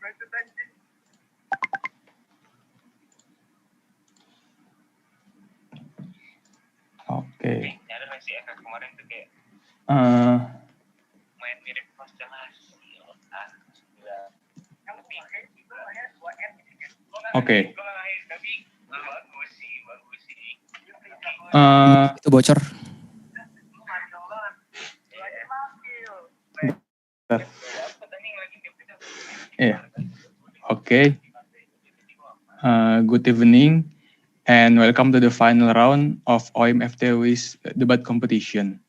Oke. Main mirip konstelasi. Oke. Itu bocor. Yeah. Okay. Good evening and welcome to the final round of OIM FTUI's debat competition.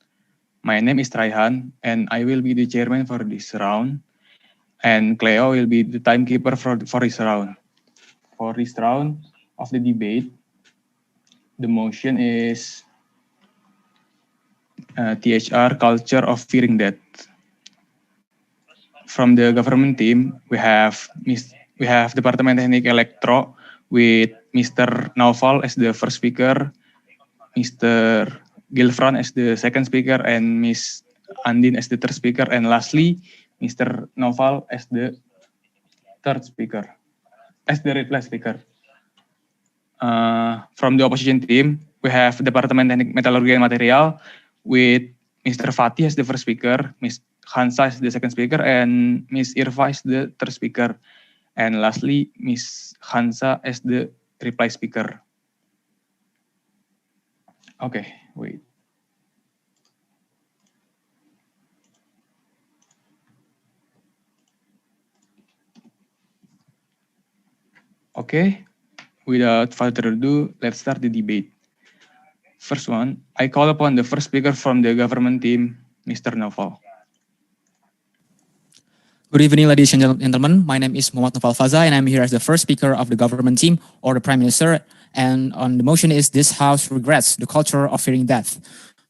My name is Raihan and I will be the chairman for this round, and Cleo will be the timekeeper for this round. For this round of the debate, the motion is THR, culture of fearing death. From the government team, we have Departemen Teknik Elektro with Mr. Naufal as the first speaker, Mr. Gilfran as the second speaker, and Miss Andin as the third speaker, and lastly, Mr. Naufal as the third speaker, as the reply speaker. From the opposition team, we have Departemen Teknik Metalurgi and Material with Mr. Fatih as the first speaker, Miss Hansa as the second speaker, and Miss Irva as the third speaker. And lastly, Miss Hansa as the reply speaker. Okay, wait. Okay, without further ado, let's start the debate. First one, I call upon the first speaker from the government team, Mr. Naufal. Good evening, ladies and gentlemen. My name is Muhammad Naufal Faza, and I'm here as the first speaker of the government team or the Prime Minister. And on the motion is this House regrets the culture of fearing death.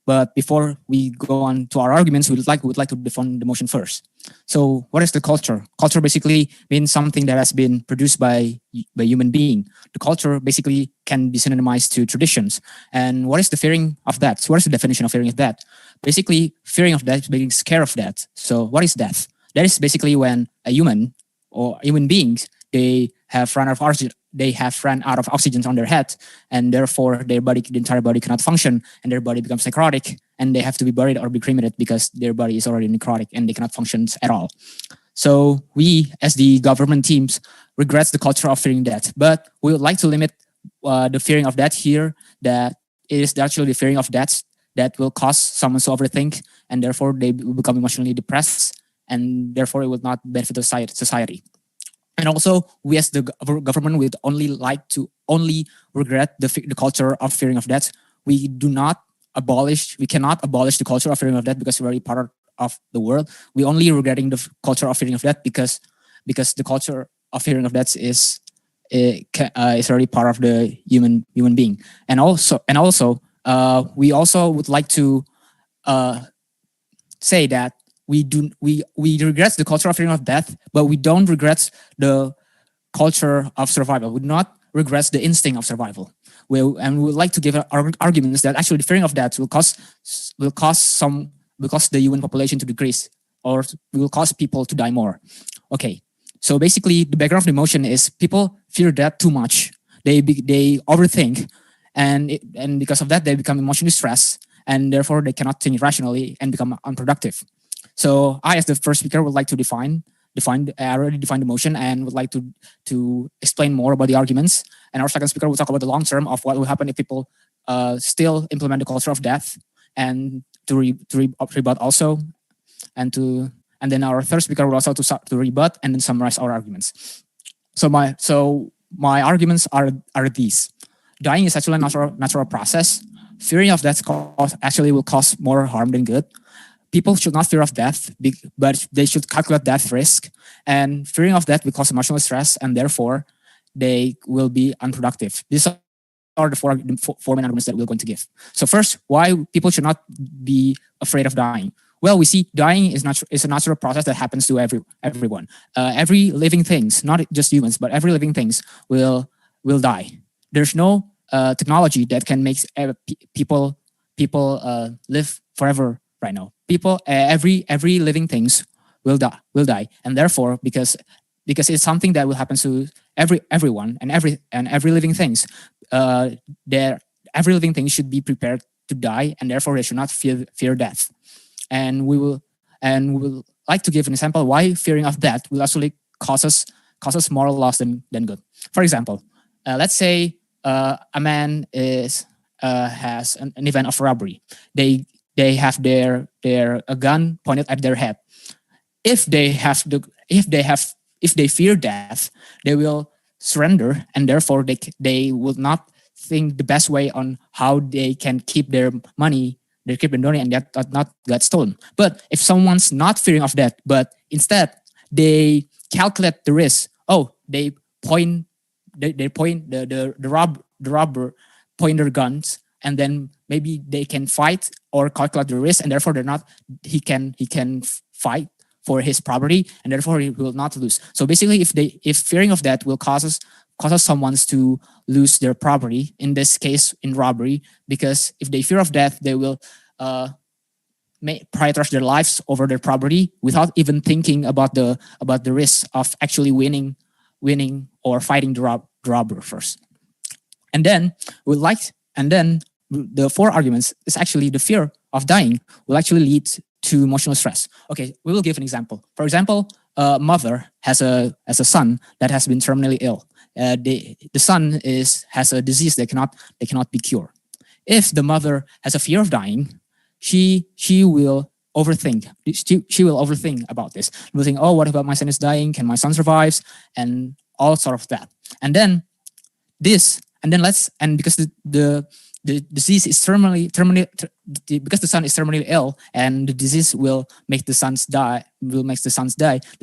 But before we go on to our arguments, we would like to define the motion first. So what is the culture? Culture basically means something that has been produced by human being. The culture basically can be synonymized to traditions. And what is the fearing of death? So what is the definition of fearing of death? Basically, fearing of death is being scared of death. So what is death? That is basically when a human or human beings, they have run out of oxygen on their head, and therefore the entire body cannot function, and their body becomes necrotic, and they have to be buried or be cremated because their body is already necrotic and they cannot function at all. So we, as the government teams, regrets the culture of fearing death, but we would like to limit the fearing of death here. That it is actually the fearing of death that will cause someone to overthink, and therefore they will become emotionally depressed, and therefore it will not benefit the society. And also, we as the government would only like to regret the culture of fearing of death. We cannot abolish the culture of fearing of death because we're already part of the world. We only regretting the culture of fearing of death because the culture of fearing of death is already part of the human being. And also, we also would like to say that we regret the culture of fearing of death, but we don't regret the culture of survival. We do not regret the instinct of survival. We would like to give arguments that actually the fearing of death will cause the human population to decrease, or will cause people to die more. Okay, so basically the background of the motion is people fear death too much. They overthink, and because of that they become emotionally stressed, and therefore they cannot think rationally and become unproductive. So I, as the first speaker, would like to I already defined the motion and would like to explain more about the arguments. And our second speaker will talk about the long term of what will happen if people still implement the culture of death, and to rebut also, and then our third speaker will also to rebut and then summarize our arguments. So my arguments are these: dying is actually a natural process. Fearing of death actually will cause more harm than good. People should not fear of death, but they should calculate death risk. And fearing of death will cause emotional stress, and therefore they will be unproductive. These are the four main arguments that we're going to give. So first, why people should not be afraid of dying? Well, we see dying is a natural process that happens to everyone. Every living things, not just humans, but every living things will die. There's no technology that can make people live forever right now. Every living things will die, and therefore, because because it's something that will happen to everyone and every living things. Every living thing should be prepared to die, and therefore they should not fear death. And we will like to give an example why fearing of death will actually causes moral loss than good. For example, let's say a man has an event of robbery. They have their a gun pointed at their head. If they fear death, they will surrender, and therefore they will not think the best way on how they can keep their money, keep their money, and that not get stolen. But if someone's not fearing of that, but instead they calculate the risk. Oh, they point the robber point their guns, and then maybe they can fight or calculate the risk, and therefore he can fight for his property, and therefore he will not lose. So basically, if fearing of that will causes someone to lose their property, in this case in robbery, because if they fear of death, they will prioritize their lives over their property without even thinking about the risk of actually winning or fighting the robber first. And then the four arguments is actually the fear of dying will actually lead to emotional stress. Okay, we will give an example. For example, a mother has a son that has been terminally ill. The son has a disease that cannot be cured. If the mother has a fear of dying, she will overthink. She will overthink about this. Will think, oh, what about my son is dying? Can my son survive? And all sort of that. And then because the disease is because the son is terminally ill, and the disease will make the sons die, the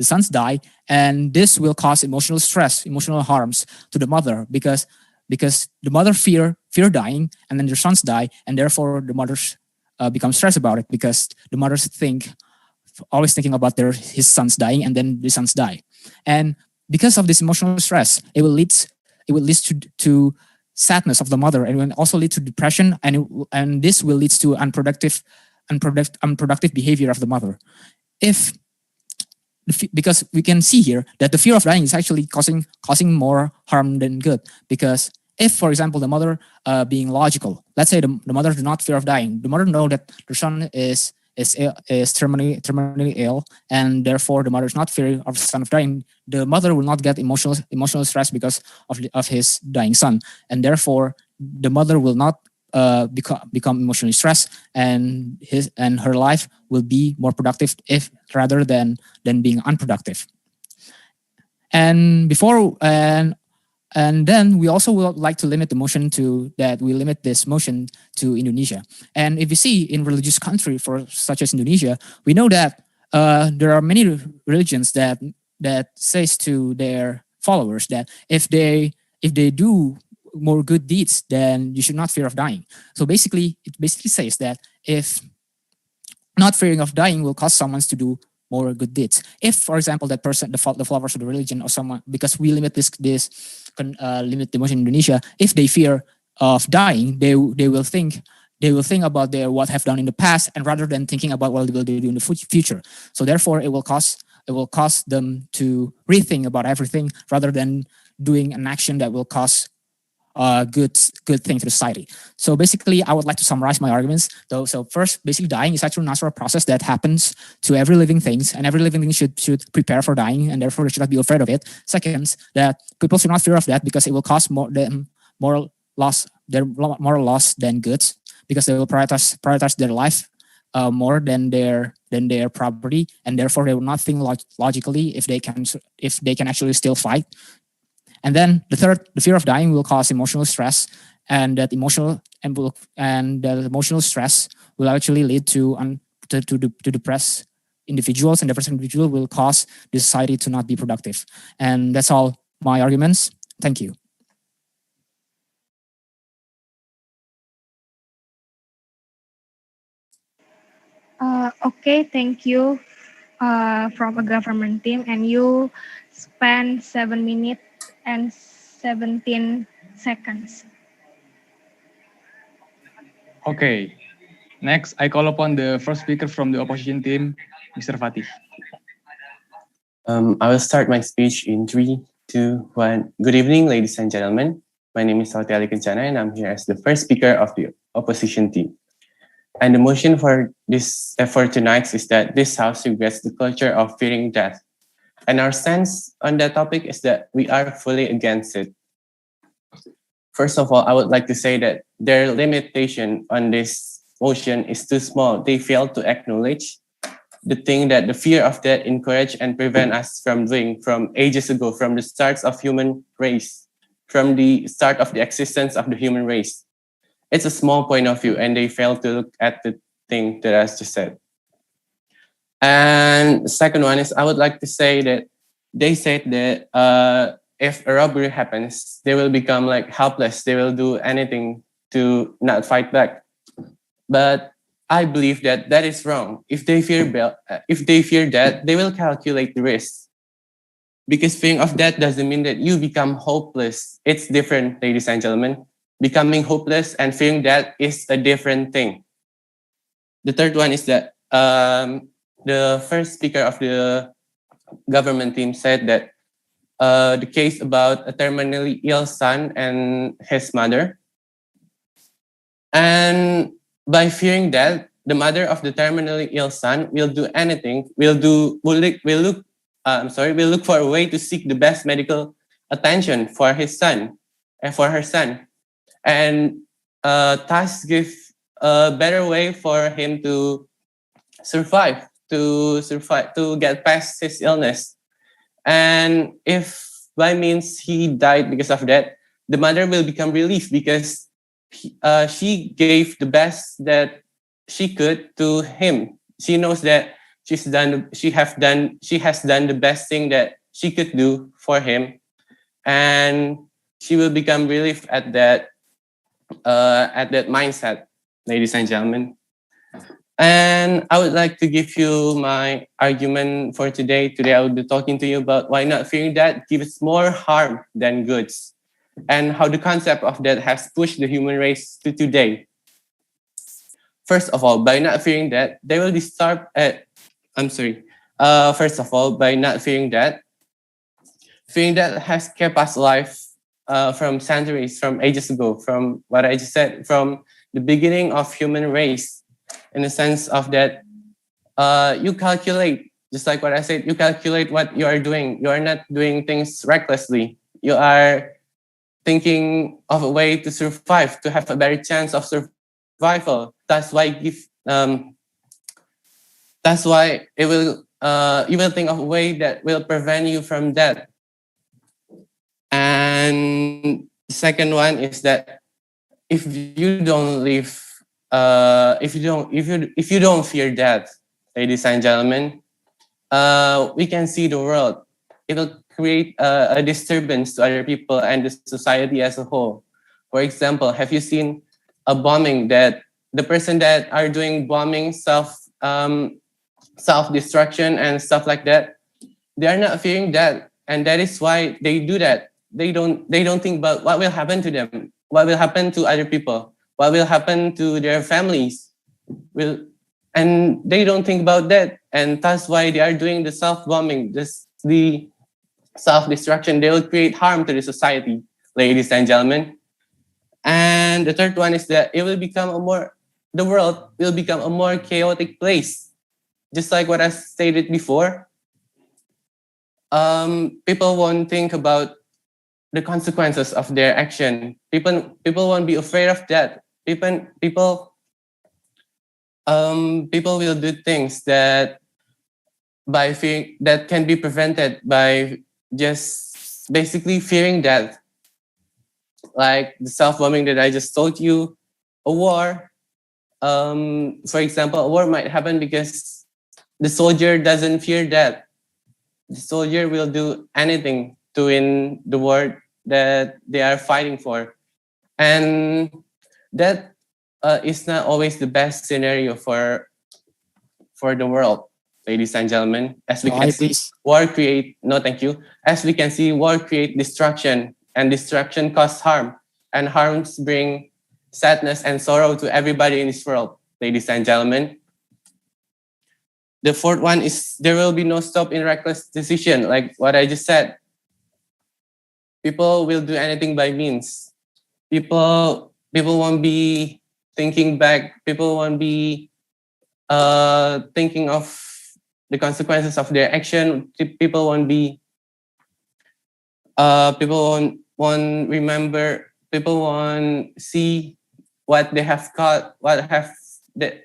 sons die, and this will cause emotional stress, emotional harms to the mother, because the mother fear dying, and then their sons die, and therefore the mothers become stressed about it, because the mothers always thinking about his sons dying, and then the sons die. And because of this emotional stress, it will lead to sadness of the mother, and will also lead to depression, and this will lead to unproductive behavior of the mother. Because we can see here that the fear of dying is actually causing more harm than good. Because if, for example, the mother being logical, let's say the mother does not fear of dying, the mother know that the son is terminally ill, and therefore the mother is not fearing of the son of dying, the mother will not get emotional stress because of his dying son, and therefore the mother will not become emotionally stressed, and her life will be more productive rather than being unproductive. And then we also would like to limit the motion limit this motion to Indonesia. And if you see in religious country such as Indonesia, we know that there are many religions that says to their followers that if they do more good deeds, then you should not fear of dying. So basically, it says that if not fearing of dying will cause someone to do more good deeds. If, for example, that person, the followers of the religion or someone, because we limit limit the motion in Indonesia, if they fear of dying, they will think about what have done in the past, and rather than thinking about what they will do in the future. So therefore, it will cause them to rethink about everything rather than doing an action that will cause good thing to the society. So basically, I would like to summarize my arguments. So first, basically, dying is actually a natural process that happens to every living thing, and every living thing should prepare for dying, and therefore they should not be afraid of it. Second, that people should not fear of that, because it will cause moral loss than goods, because they will prioritize their life more than their property, and therefore they will not think logically if they can actually still fight. And then the third, the fear of dying will cause emotional stress, and that emotional stress will actually lead to depressed individuals, and depressed individual will cause the society to not be productive. And that's all my arguments. Thank you. Okay, thank you from a government team, and you spend 7 minutes and 17 seconds. Okay. Next, I call upon the first speaker from the opposition team, Mr. Fatih. I will start my speech in 3, 2, 1. Good evening, ladies and gentlemen. My name is Sauti Ali Kencana, and I'm here as the first speaker of the opposition team. And the motion for tonight is that this House regrets the culture of fearing death. And our stance on that topic is that we are fully against it. First of all, I would like to say that their limitation on this motion is too small. They fail to acknowledge the thing that the fear of death encourage and prevent us from doing from ages ago, from the start of human race, from the start of the existence of the human race. It's a small point of view, and they fail to look at the thing that I just said. And the second one is I would like to say that they said that if a robbery happens, they will become like helpless. They will do anything to not fight back. But I believe that that is wrong. If they fear that, they will calculate the risk. Because fearing of death doesn't mean that you become hopeless. It's different, ladies and gentlemen. Becoming hopeless and fearing death is a different thing. The third one is that the first speaker of the government team said that the case about a terminally ill son and his mother. And by fearing that, the mother of the terminally ill son will do anything, will look for a way to seek the best medical attention for his son and for her son, and thus give a better way for him to survive, to get past his illness. And if by means he died because of that, the mother will become relieved because she gave the best that she could to him. She knows that she has done the best thing that she could do for him, and she will become relieved at that mindset, ladies and gentlemen. And I would like to give you my argument for today. Today I will be talking to you about why not fearing death gives more harm than goods, and how the concept of death has pushed the human race to today. First of all, by not fearing death, they will be starved at. First of all, by not fearing death has kept us alive from centuries, from ages ago, from what I just said, from the beginning of human race, in the sense of that you calculate, just like what I said, you calculate what you are doing. You are not doing things recklessly. You are thinking of a way to survive, to have a better chance of survival. That's why you will think of a way that will prevent you from death. And the second one is that if you don't live, if you don't fear death, ladies and gentlemen, we can see the world. It will create a disturbance to other people and the society as a whole. For example, have you seen a bombing that the person that are doing bombing, self-destruction and stuff like that, they are not fearing death, and that is why they do that. They don't think about what will happen to them, what will happen to other people, what will happen to their families. And they don't think about that, and that's why they are doing the self-bombing, the self-destruction. They will create harm to the society, ladies and gentlemen. And the third one is that the world will become a more chaotic place. Just like what I stated before, people won't think about the consequences of their action. People won't be afraid of that. People will do things that can be prevented by just basically fearing death, like the self-bombing that I just told you, a war. For example, a war might happen because the soldier doesn't fear death. The soldier will do anything to win the war that they are fighting for. And that is not always the best scenario for the world, ladies and gentlemen. As we can see, war create destruction, and destruction causes harm, and harms bring sadness and sorrow to everybody in this world, ladies and gentlemen. The fourth one is there will be no stop in reckless decision, like what I just said. People will do anything by means. People won't be thinking back. People won't be thinking of the consequences of their action. People won't be people won't remember. People won't see what they have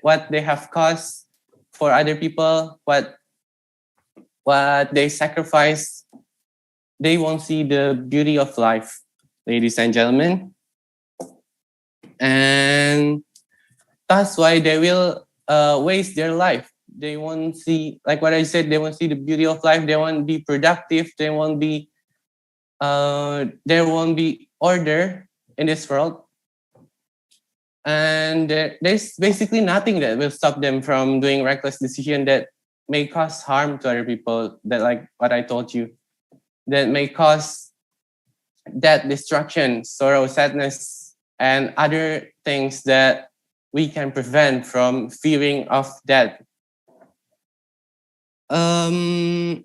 what they have caused for other people, what they sacrifice. They won't see the beauty of life, ladies and gentlemen. And that's why they will waste their life. They won't see, like what I said, they won't see the beauty of life. They won't be productive. There won't be order in this world. And there's basically nothing that will stop them from doing reckless decision that may cause harm to other people, that, like what I told you, that may cause death, destruction, sorrow, sadness, and other things that we can prevent from fearing of death. And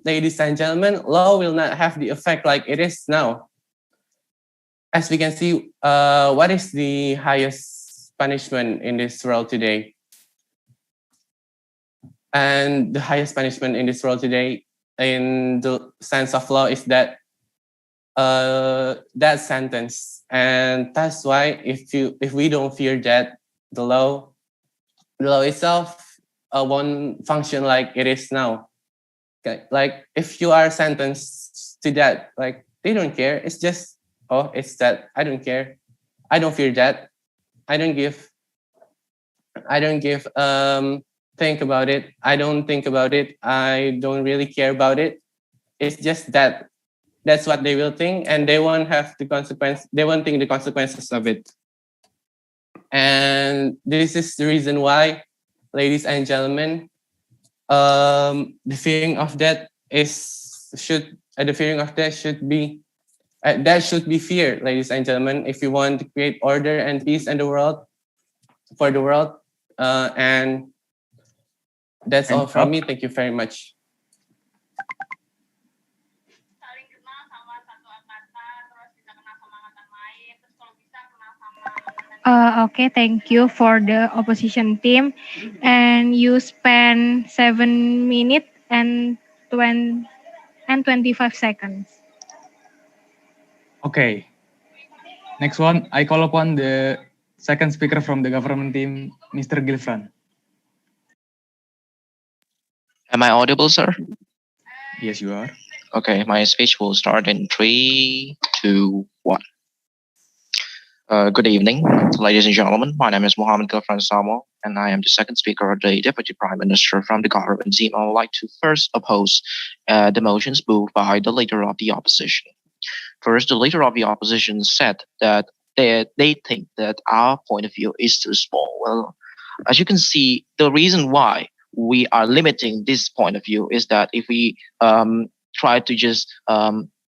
ladies and gentlemen, law will not have the effect like it is now. As we can see, what is the highest punishment in this world today? And the highest punishment in this world today, in the sense of law, is that death sentence. And that's why if we don't fear death, the law itself won't function like it is now. Okay? Like if you are sentenced to death, like they don't care. It's just, oh, it's that. I don't care. I don't fear that. I don't give think about it. I don't think about it. I don't really care about it. It's just that. That's what they will think, and they won't have the consequence. They won't think the consequences of it. And this is the reason why, ladies and gentlemen, the fearing of death should be that should be feared, ladies and gentlemen, if you want to create order and peace in the world, for the world. And that's all from me. Thank you very much. Saling kenal sama satu angkatan, terus bisa kenal sama angkatan lain, terus kalau bisa kenal sama angkatan. Okay, thank you for the opposition team. And you spend 7 minutes and 25 seconds. Okay. Next one, I call upon the second speaker from the government team, Mr. Gilfran. Am I audible, sir? Yes, you are. Okay, my speech will start in 3, 2, 1. Good evening, ladies and gentlemen. My name is Mohammed Gilfran Samuel, and I am the second speaker of the Deputy Prime Minister from the government team. I would like to first oppose the motions moved by the leader of the opposition. First, the leader of the opposition said that they think that our point of view is too small. Well, as you can see, the reason why we are limiting this point of view is that if we try to just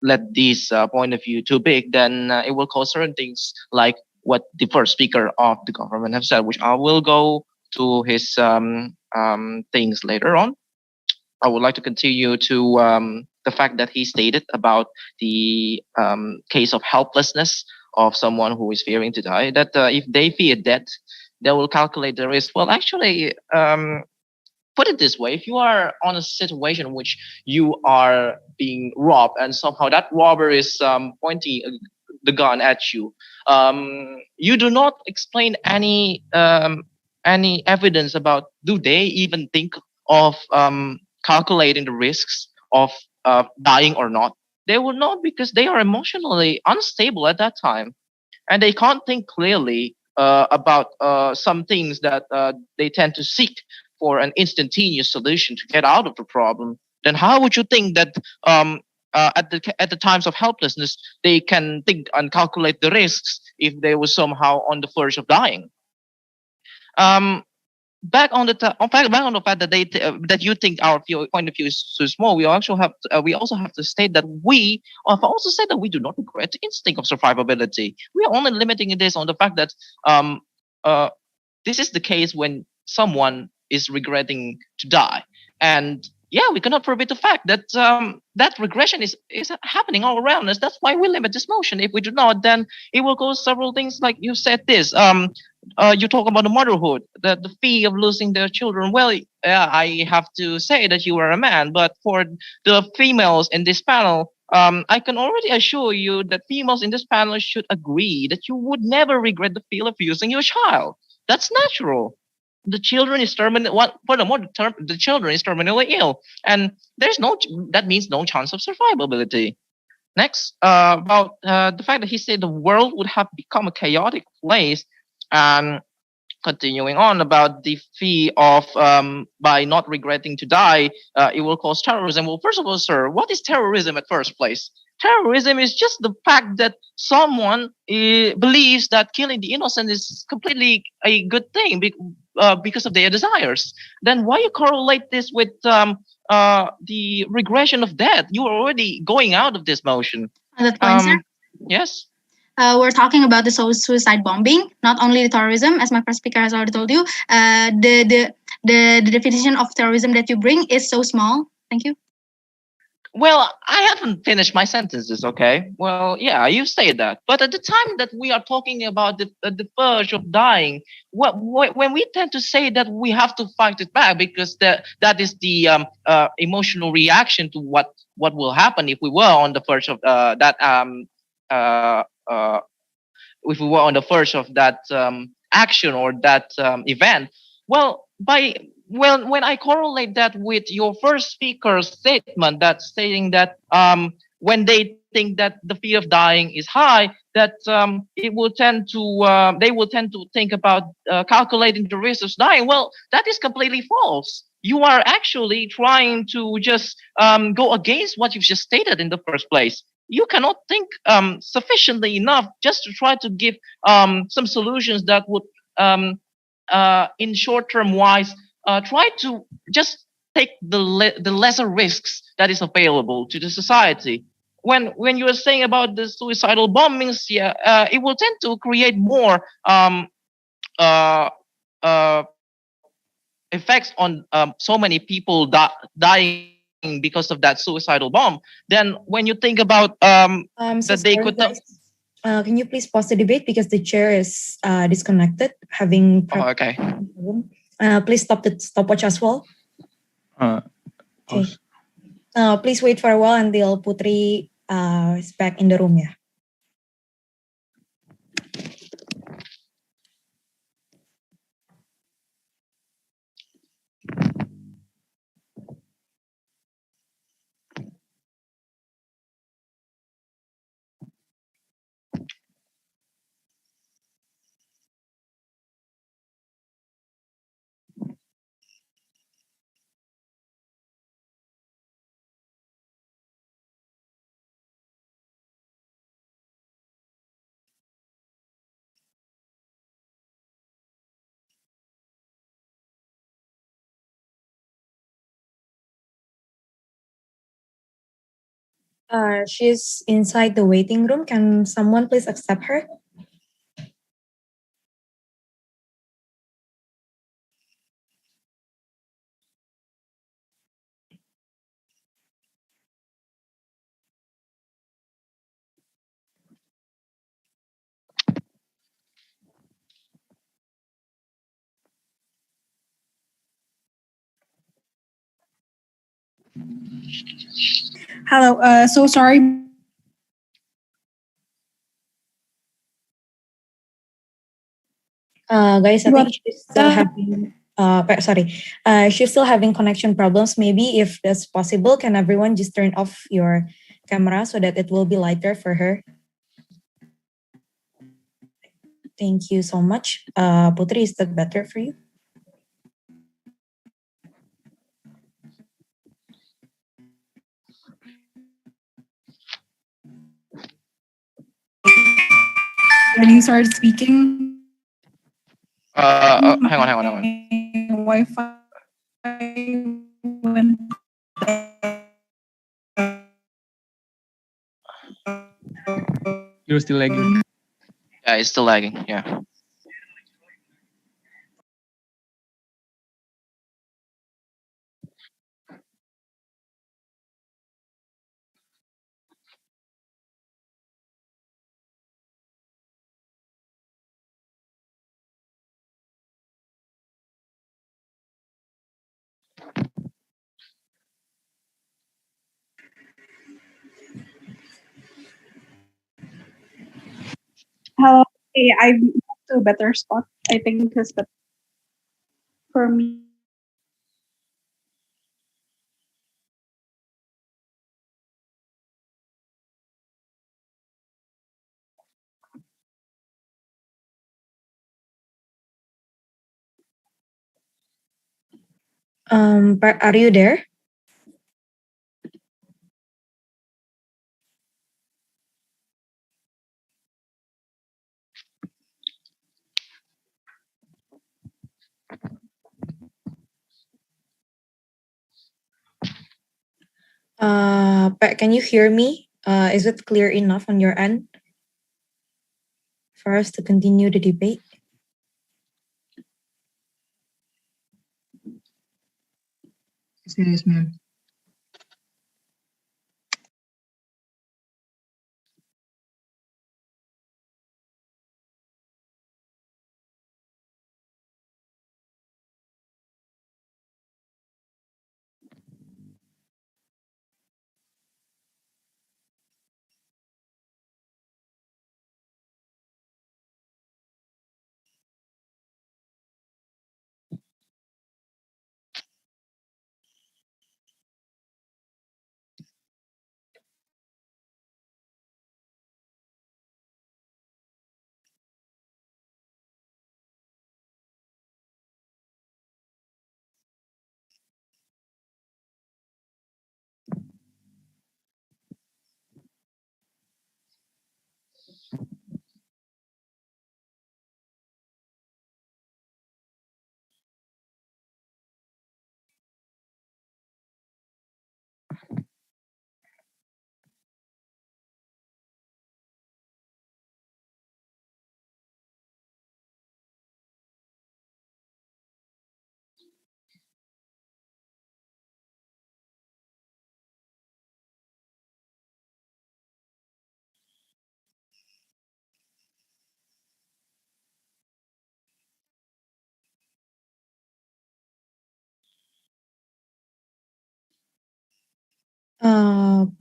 let this point of view too big, then it will cause certain things like what the first speaker of the government have said, which I will go to his things later on. I would like to continue to the fact that he stated about the case of helplessness of someone who is fearing to die, that if they fear death, they will calculate the risk. Well, actually, put it this way, if you are on a situation in which you are being robbed and somehow that robber is pointing the gun at you, you do not explain any evidence about, do they even think of calculating the risks of dying or not? They will not, because they are emotionally unstable at that time, and they can't think clearly about some things that they tend to seek for an instantaneous solution to get out of the problem. Then how would you think that at the times of helplessness they can think and calculate the risks if they were somehow on the verge of dying? Back on the fact that that you think our point of view is too small, we also have to state that we do not regret the instinct of survivability. We are only limiting this on the fact that this is the case when someone is regretting to die. And yeah, we cannot forbid the fact that that regression is happening all around us. That's why we limit this motion. If we do not, then it will cause several things. Like you said, this you talk about the motherhood, the fear of losing their children. Well, I have to say that you are a man, but for the females in this panel, I can already assure you that females in this panel should agree that you would never regret the feel of using your child. That's natural. The children is terminal. What furthermore, the children is terminally ill, and there's no. That means no chance of survivability. Next, about the fact that he said the world would have become a chaotic place, and continuing on about the fee of by not regretting to die, it will cause terrorism. Well, first of all, sir, what is terrorism at first place? Terrorism is just the fact that someone believes that killing the innocent is completely a good thing because of their desires. Then why you correlate this with the regression of death? You are already going out of this motion. That point, sir? Yes. We're talking about the suicide bombing, not only the terrorism, as my first speaker has already told you. The definition of terrorism that you bring is so small. Thank you. Well, I haven't finished my sentences, okay? Well, yeah, you say that. But at the time that we are talking about the verge of dying, when we tend to say that we have to fight it back because that is the emotional reaction to what will happen if we were on the verge of if we were on the verge of that action or that event. Well, when I correlate that with your first speaker's statement, that stating that when they think that the fear of dying is high, that it will tend to they will tend to think about calculating the risk of dying. Well, that is completely false. You are actually trying to just go against what you've just stated in the first place. You cannot think sufficiently enough just to try to give some solutions that would, in short term wise, try to just take the lesser risks that is available to the society. When you are saying about the suicidal bombings, yeah, it will tend to create more effects on so many people dying because of that suicidal bomb. Then when you think about that they could. Can you please pause the debate because the chair is disconnected, having. Oh, okay. Please stop the stopwatch as well. Okay. Please wait for a while until Putri is back in the room. Yeah. She's inside the waiting room. Can someone please accept her? Hello, so sorry. Guys, I think she's still having she's still having connection problems. Maybe if that's possible, can everyone just turn off your camera so that it will be lighter for her? Thank you so much. Putri, is that better for you? When you started speaking, Hang on. Wi-Fi went. You're still lagging. Yeah, it's still lagging. Yeah. Hello. Okay, I moved to a better spot. I think because for me. Are you there? Pak, can you hear me? Is it clear enough on your end for us to continue the debate? Yes, ma'am.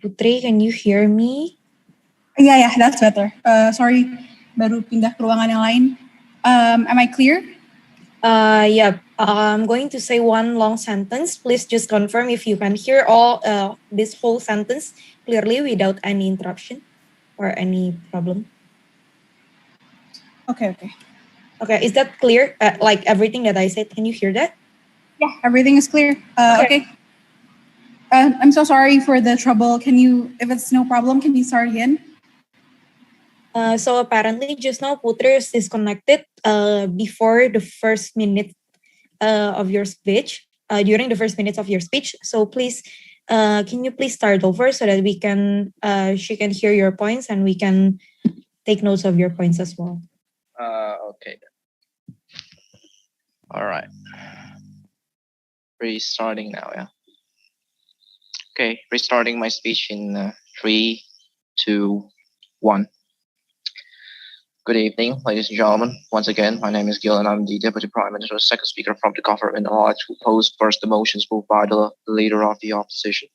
Putri, can you hear me? Yeah, that's better. Sorry, baru pindah ke ruangan yang lain. Am I clear? Yeah, I'm going to say one long sentence. Please just confirm if you can hear all this whole sentence clearly without any interruption or any problem. Okay. Okay, is that clear? Like everything that I said, can you hear that? Yeah, everything is clear. Okay. I'm so sorry for the trouble. If it's no problem, can you start again? So apparently just now Putri is disconnected before the first minute of your speech, during the first minutes of your speech. So please, can you please start over so that she can hear your points and we can take notes of your points as well. Okay. All right. Restarting now, yeah. Okay, restarting my speech in 3, 2, 1. Good evening, ladies and gentlemen. Once again, my name is Gil and I'm the Deputy Prime Minister, second speaker from the government. I'd like to oppose first the motions moved by the leader of the opposition.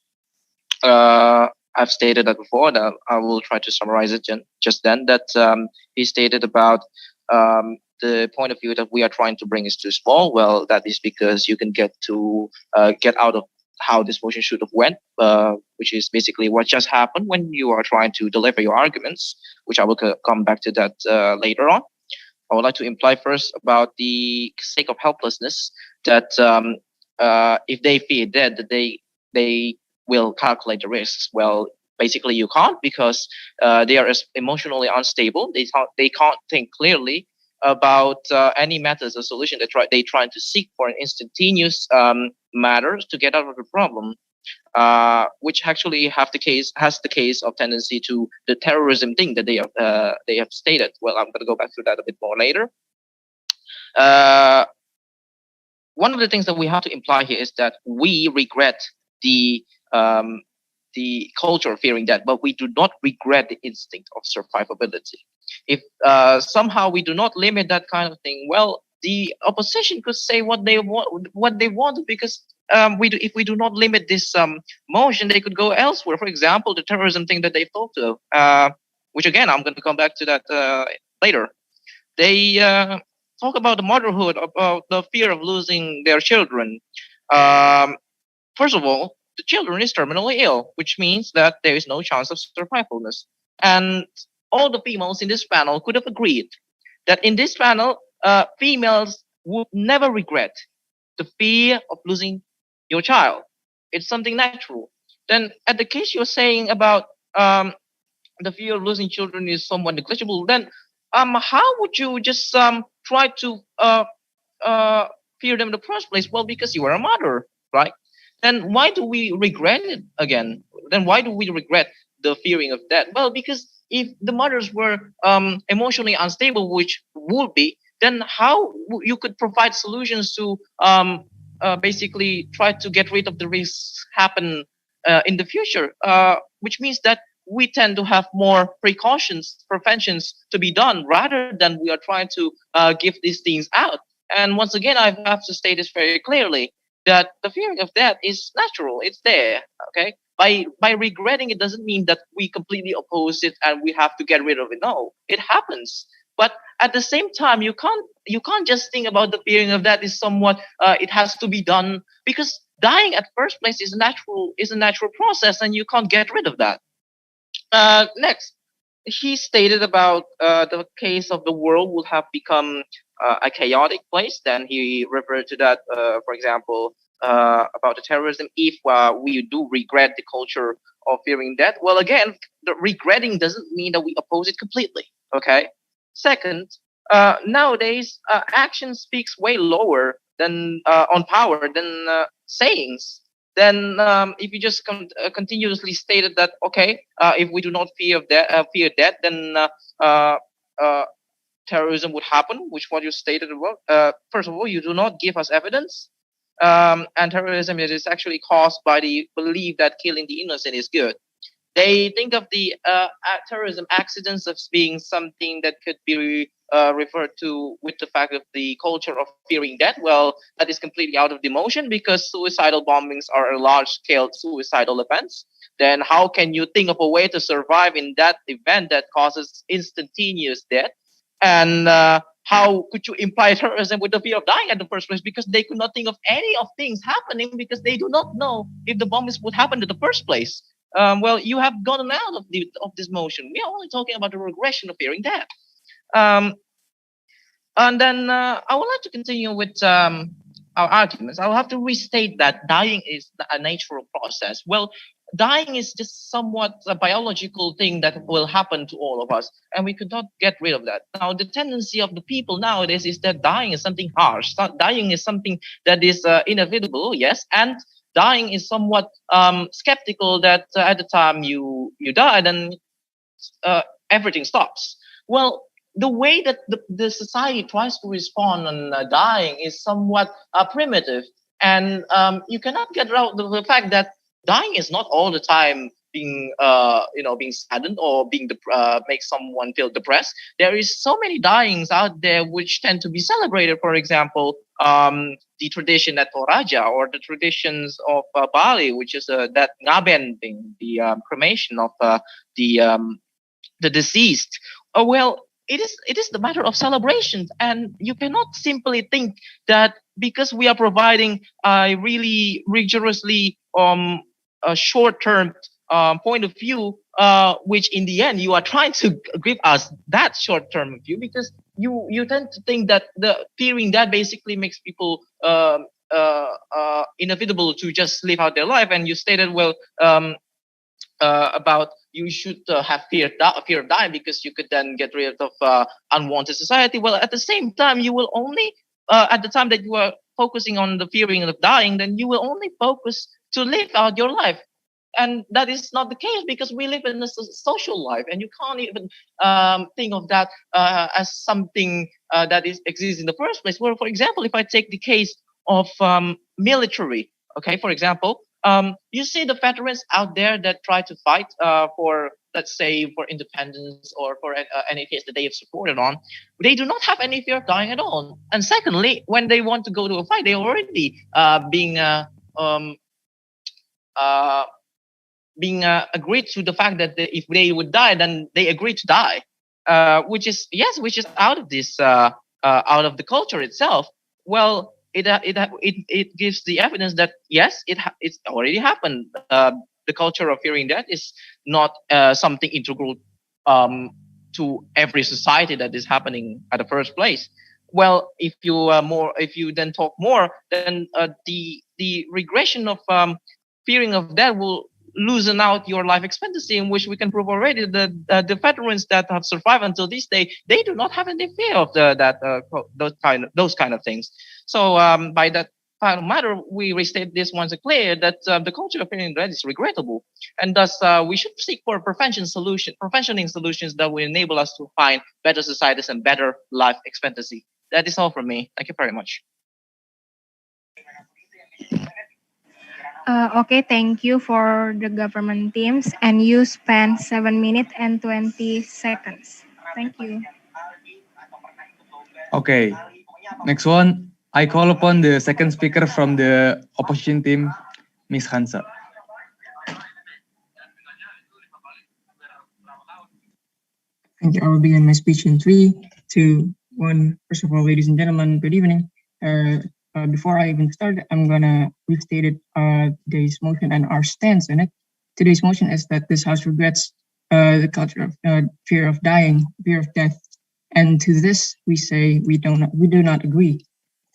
I've stated that before, that I will try to summarize it just then, that he stated about the point of view that we are trying to bring is too small. Well, that is because you can get out of how this motion should have went, which is basically what just happened when you are trying to deliver your arguments, which I will come back to that later on. I would like to imply first about the sake of helplessness that if they fear dead, that they will calculate the risks. Well, basically you can't, because they are emotionally unstable. They can't think clearly about any methods or solution they trying to seek for an instantaneous matters to get out of the problem, which actually has the case of tendency to the terrorism thing that they have stated. Well, I'm going to go back to that a bit more later. One of the things that we have to imply here is that we regret the culture of fearing death, but we do not regret the instinct of survivability. If somehow we do not limit that kind of thing, well, the opposition could say what they want, because if we do not limit this motion, they could go elsewhere. For example, the terrorism thing that they thought of, which again, I'm going to come back to that later. They talk about the motherhood, about the fear of losing their children. Um, First of all, the children is terminally ill, which means that there is no chance of survivalness. And all the females in this panel could have agreed that in this panel, females would never regret the fear of losing your child. It's something natural. Then, at the case you're saying about the fear of losing children is somewhat negligible, then how would you just try to uh, fear them in the first place? Well, because you are a mother, right? Then why do we regret it again? Then why do we regret the fearing of death? Well, because if the mothers were emotionally unstable, which would be, then how you could provide solutions to basically try to get rid of the risks happen in the future, which means that we tend to have more precautions, preventions to be done rather than we are trying to give these things out. And once again, I have to state this very clearly that the fearing of death is natural. It's there. Okay. By regretting it doesn't mean that we completely oppose it and we have to get rid of it. No, it happens. But at the same time, you can't just think about the fearing of death is somewhat it has to be done, because dying at first place is a natural process and you can't get rid of that. Next, he stated about the case of the world would have become a chaotic place. Then he referred to that, for example, about the terrorism. If we do regret the culture of fearing death, well, again, the regretting doesn't mean that we oppose it completely. Okay. Second, nowadays, action speaks way lower than on power than sayings. Then, if you just continuously stated that, okay, if we do not fear death, then uh, uh, terrorism would happen, which what you stated about. First of all, you do not give us evidence, and terrorism is actually caused by the belief that killing the innocent is good. They think of the terrorism accidents as being something that could be referred to with the fact of the culture of fearing death. Well, that is completely out of the motion because suicidal bombings are a large-scale suicidal events. Then how can you think of a way to survive in that event that causes instantaneous death? And how could you imply terrorism with the fear of dying at the first place? Because they could not think of any of things happening because they do not know if the bombings would happen in the first place. Well, you have gotten out of this motion. We are only talking about the regression of fearing death. Um, and then I would like to continue with our arguments. I'll have to restate that dying is a natural process. Well, dying is just somewhat a biological thing that will happen to all of us, and we could not get rid of that. Now, the tendency of the people nowadays is that dying is something harsh. Dying is something that is inevitable, yes, and dying is somewhat skeptical that at the time you die, then everything stops. Well, the way that the society tries to respond on dying is somewhat primitive, and you cannot get around the fact that dying is not all the time being being saddened or being make someone feel depressed. There is so many dyings out there which tend to be celebrated. For example, the tradition at Toraja or the traditions of Bali, which is that ngaben thing, the cremation of the deceased. Well, it is the matter of celebrations, and you cannot simply think that because we are providing a really rigorously a short-term point of view, which in the end you are trying to give us that short-term view, because you tend to think that the fearing that basically makes people inevitable to just live out their life. And you stated, well, about you should have fear of dying because you could then get rid of unwanted society. Well, at the same time, you will only at the time that you are focusing on the fearing of dying, then you will only focus to live out your life. And that is not the case, because we live in a social life, and you can't even think of that as something that exists in the first place. Well, for example, if I take the case of military, okay, for example, you see the veterans out there that try to fight for, let's say, for independence or for any case that they have supported on. They do not have any fear of dying at all. And secondly, when they want to go to a fight, they already being agreed to the fact that if they would die, then they agreed to die. which is out of this out of the culture itself. Well, it gives the evidence that yes, it's already happened. The culture of fearing death is not something integral to every society that is happening at the first place. Well, if you then talk more, then the regression of fearing of death will loosen out your life expectancy, in which we can prove already that the veterans that have survived until this day, they do not have any fear of those kind of things. So by that final matter, we restate this once clear that the culture of fearing death is regrettable, and thus we should seek for preventioning solutions that will enable us to find better societies and better life expectancy. That is all from me. Thank you very much. Okay, thank you for the government teams, and you spent 7 minutes and 20 seconds. Thank you. Okay, next one, I call upon the second speaker from the opposition team, Ms. Hansa. Thank you. I will begin my speech in 3, 2, 1. First of all, ladies and gentlemen, good evening. Before I even start, I'm gonna restate today's motion and our stance in it. Today's motion is that this House regrets the culture of fear of dying, fear of death, and to this we say we do not agree.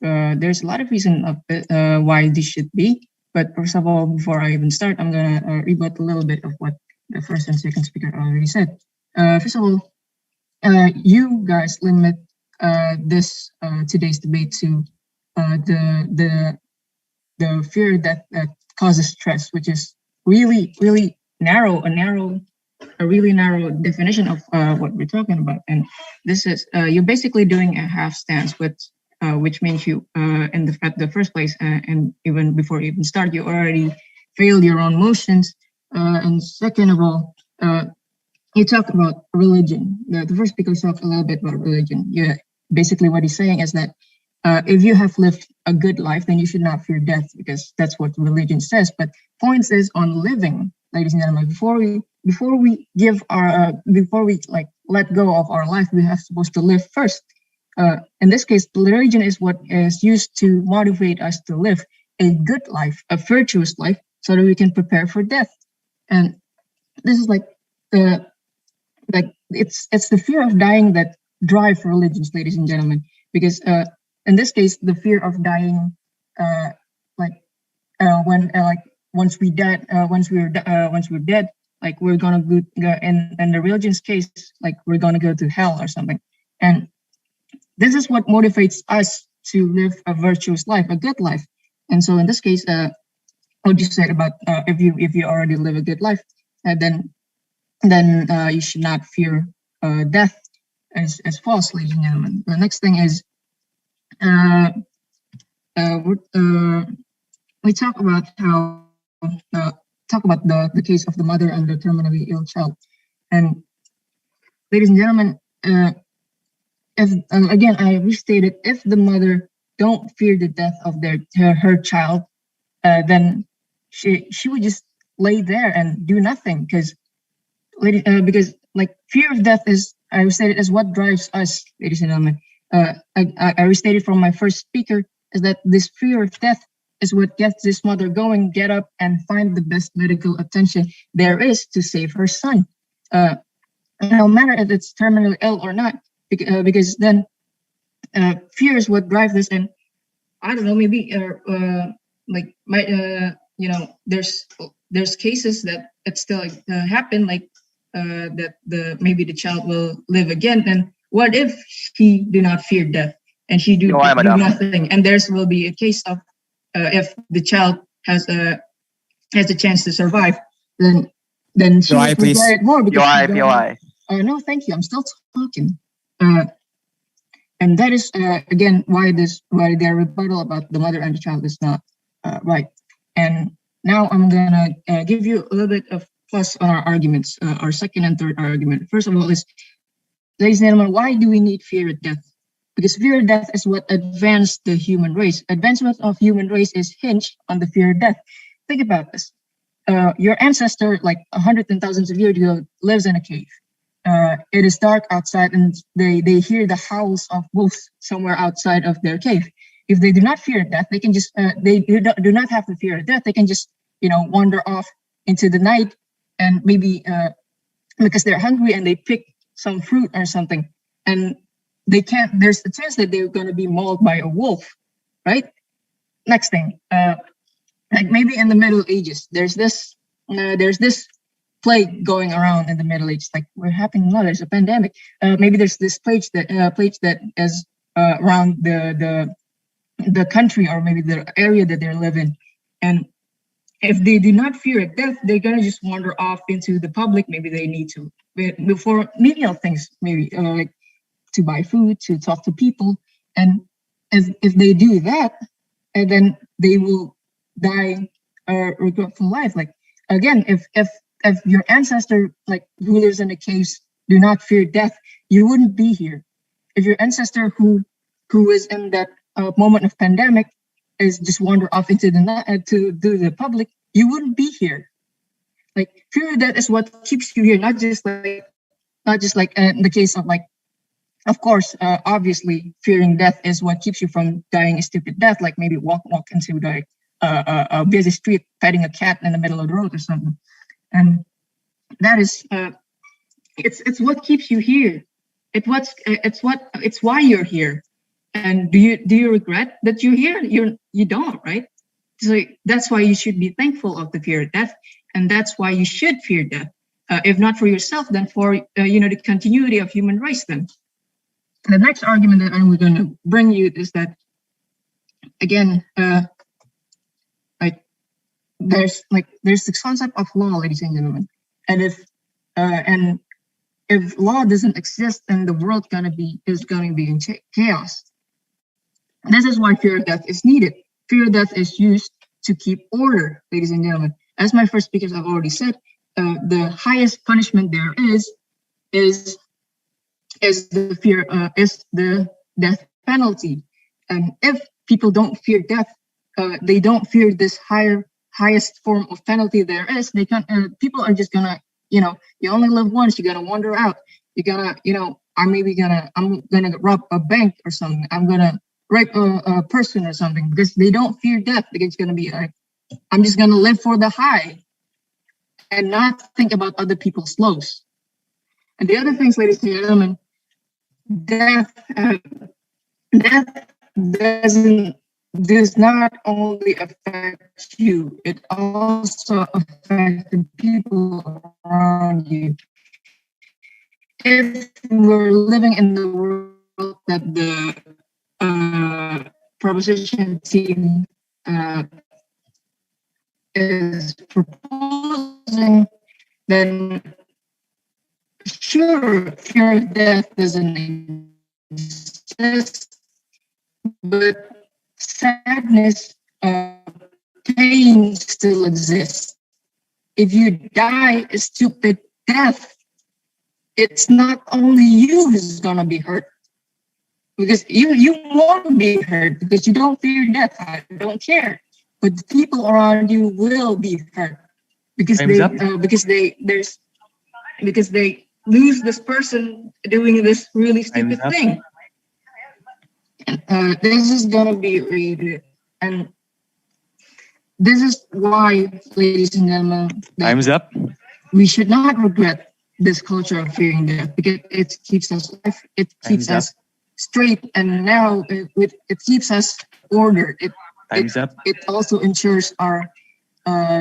There's a lot of reasons of why this should be, but first of all, before I even start, I'm gonna rebut a little bit of what the first and second speaker already said. First of all, you guys limit this today's debate to the fear that causes stress, which is really narrow, a really narrow definition of what we're talking about. And this is you're basically doing a half stance, which means you at the first place and even before you even start, you already failed your own motions. And second of all, you talk about religion. The first speaker talked a little bit about religion. Yeah, basically what he's saying is that if you have lived a good life, then you should not fear death, because that's what religion says. But points is on living, ladies and gentlemen. Before we give our before we like let go of our life, we have supposed to live first. In this case, religion is what is used to motivate us to live a good life, a virtuous life, so that we can prepare for death. And this is it's the fear of dying that drive religions, ladies and gentlemen, because in this case, the fear of dying, once we're dead, like we're gonna go in the religion's case, like we're gonna go to hell or something. And this is what motivates us to live a virtuous life, a good life. And so in this case, what you said about if you already live a good life, then you should not fear death as false, ladies and gentlemen. The next thing is we talk about how the case of the mother and the terminally ill child. And ladies and gentlemen, if again I restated, if the mother don't fear the death of her child, then she would just lay there and do nothing, because like fear of death is, I restated, as what drives us, ladies and gentlemen. I restated from my first speaker is that this fear of death is what gets this mother going, get up and find the best medical attention there is to save her son. No matter if it's terminally ill or not, because then fear is what drives this. And I don't know, maybe there's cases that it still happen, like that maybe the child will live again. And what if she do not fear death and she do nothing? And there will be a case of if the child has a chance to survive, then she will prepare it more. POI. No, thank you. I'm still talking. And that is again why their rebuttal about the mother and the child is not right. And now I'm gonna give you a little bit of plus on our arguments, our second and third argument. First of all is, ladies and gentlemen, why do we need fear of death? Because fear of death is what advanced the human race. Advancement of human race is hinged on the fear of death. Think about this. Your ancestor, like hundreds and thousands of years ago, lives in a cave. it is dark outside and they hear the howls of wolves somewhere outside of their cave. If they do not fear death, they can just they do not have to fear death. They can just wander off into the night and maybe because they're hungry and they pick some fruit or something, and they can't. There's a chance that they're going to be mauled by a wolf, right? Next thing, like maybe in the Middle Ages, there's this plague going around in the Middle Ages. Like we're happening now. There's a pandemic. Maybe there's this plague that is around the country or maybe the area that they live in, and if they do not fear death, they're gonna just wander off into the public. Maybe they need to before menial things, maybe like to buy food, to talk to people, and if they do that, and then they will die a regretful life. Like again, if your ancestor, like rulers in the caves, do not fear death, you wouldn't be here. If your ancestor who is in that moment of pandemic is just wander off into the public, you wouldn't be here. Like fear of death is what keeps you here, not just like in the case of like, of course, obviously fearing death is what keeps you from dying a stupid death, like maybe walk into like a busy street petting a cat in the middle of the road or something, and that is it's what keeps you here. It's why you're here. And do you regret that you're here? You don't, right? So that's why you should be thankful of the fear of death, and that's why you should fear death. If not for yourself, then for the continuity of human race. Then the next argument that I'm going to bring you is that again, there's this concept of law, ladies and gentlemen, and if law doesn't exist, then the world is gonna be in chaos. This is why fear of death is needed. Fear of death is used to keep order, ladies and gentlemen. As my first speakers have already said, the highest punishment there is the death penalty. And if people don't fear death, they don't fear this highest form of penalty there is. They can people are just gonna, you only live once. You're gonna wander out. You're gonna, I'm gonna rob a bank or something. I'm gonna rape a person or something, because they don't fear death. It's gonna be like, I'm just gonna live for the high and not think about other people's lows. And the other things, ladies and gentlemen, death does not only affect you, it also affects the people around you. If we're living in the world that the proposition team is proposing, then sure, fear of death doesn't exist, but sadness, pain still exists. If you die a stupid death, it's not only you who's gonna be hurt, because you won't be hurt because you don't fear death. I don't care, but the people around you will be hurt because they lose this person doing this really stupid thing. This is gonna be really, and this is why, ladies and gentlemen, Time's up. We should not regret this culture of fearing death, because it keeps us alive, it keeps us straight, and now it keeps us ordered. It also ensures our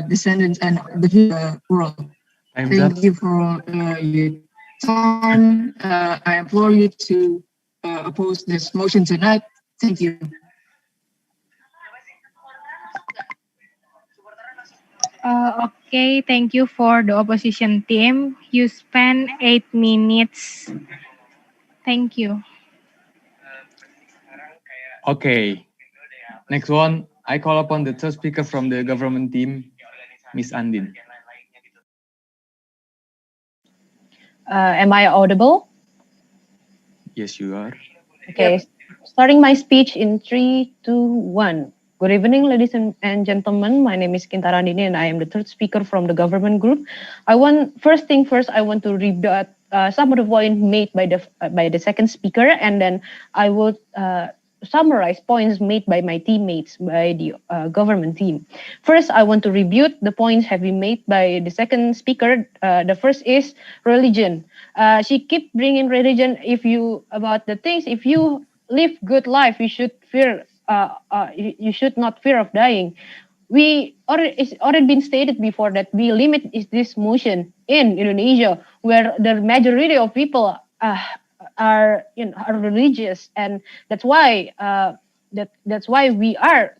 descendants and the world. Thank you for your time. I implore you to oppose this motion tonight. Thank you. Okay, thank you for the opposition team. You spent 8 minutes. Thank you. Okay. Next one, I call upon the third speaker from the government team, Miss Andin. Am I audible? Yes, you are. Okay, starting my speech in 3, 2, 1. Good evening, ladies and gentlemen. My name is Kintarandini, and I am the third speaker from the government group. First thing first, I want to rebut some of the points made by the second speaker, and then I would summarize points made by my teammates, by the government team. First, I want to rebut the points have been made by the second speaker. The first is religion. She keep bringing religion. If you live good life, you should fear. You should not fear of dying. It's already been stated before that we limit this motion in Indonesia, where the majority of people are religious, and that's why we are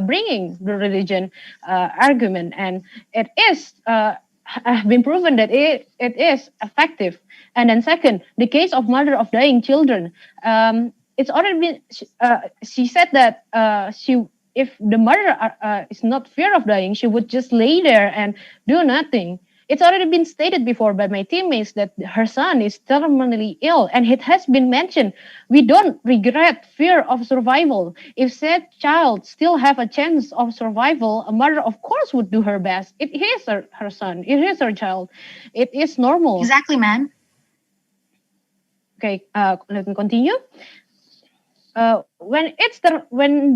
bringing the religion argument, and it is been proven that it is effective. And then second, the case of mother of dying children, it's already been she said that if the mother is not fear of dying, she would just lay there and do nothing. It's already been stated before by my teammates that her son is terminally ill, and it has been mentioned, we don't regret fear of survival. If said child still have a chance of survival, a mother of course would do her best. It is her son, it is her child. It is normal. Exactly, man. Okay, let me continue. When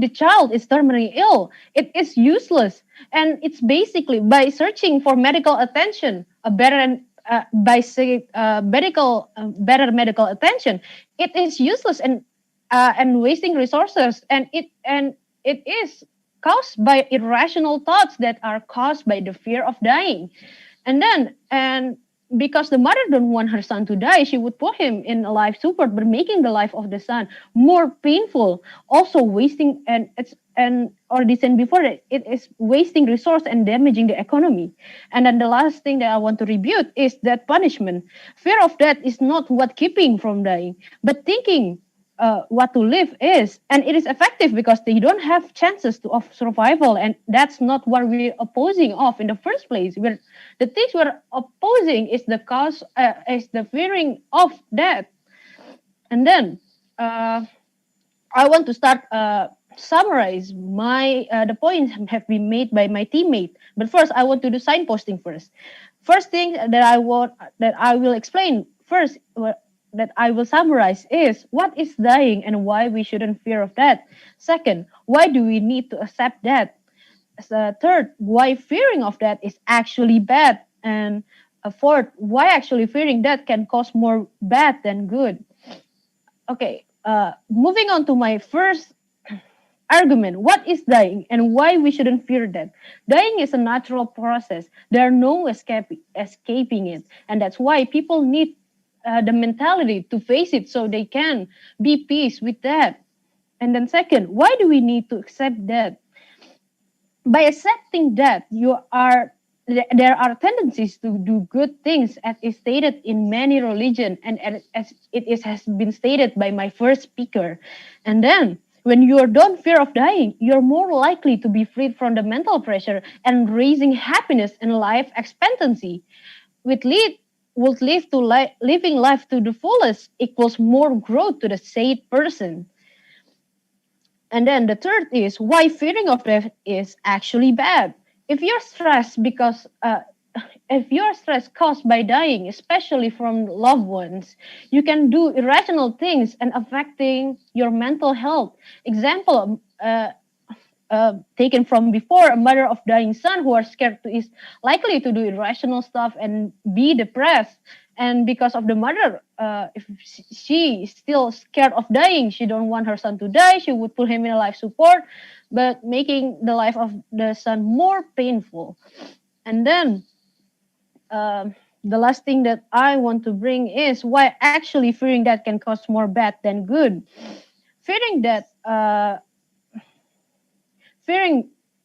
the child is terminally ill, it is useless, and it's basically by searching for medical attention, better medical attention, it is useless and wasting resources, and it is caused by irrational thoughts that are caused by the fear of dying, and because the mother don't want her son to die, she would put him in a life support, but making the life of the son more painful, also wasting already said before that it is wasting resource and damaging the economy. And then the last thing that I want to rebut is that punishment. Fear of death is not what keeping from dying, but thinking what to live is, and it is effective because they don't have chances of survival, and that's not what we're opposing of in the first place. The things we're opposing is the cause, is the fearing of death. And then I want to start summarize the points have been made by my teammate. But first, I want to do signposting first. First thing that I will explain first, that I will summarize is what is dying and why we shouldn't fear of that. Second, why do we need to accept that? Third, why fearing of that is actually bad. And fourth, why actually fearing that can cause more bad than good. Okay, moving on to my first argument. What is dying and why we shouldn't fear that? Dying is a natural process. There are no escaping it. And that's why people need the mentality to face it so they can be peace with that. And then second, why do we need to accept that? By accepting that, there are tendencies to do good things, as is stated in many religions, and as has been stated by my first speaker. And then when you don't fear of dying, you're more likely to be freed from the mental pressure and raising happiness and life expectancy, which living life to the fullest equals more growth to the said person. And then the third is why fearing of death is actually bad. If you're stressed caused by dying, especially from loved ones, you can do irrational things and affecting your mental health. Example, taken from before, a mother of dying son who are scared is likely to do irrational stuff and be depressed. And because of the mother, if she is still scared of dying, she don't want her son to die, she would put him in a life support, but making the life of the son more painful. And then the last thing that I want to bring is why actually fearing that can cause more bad than good. Fearing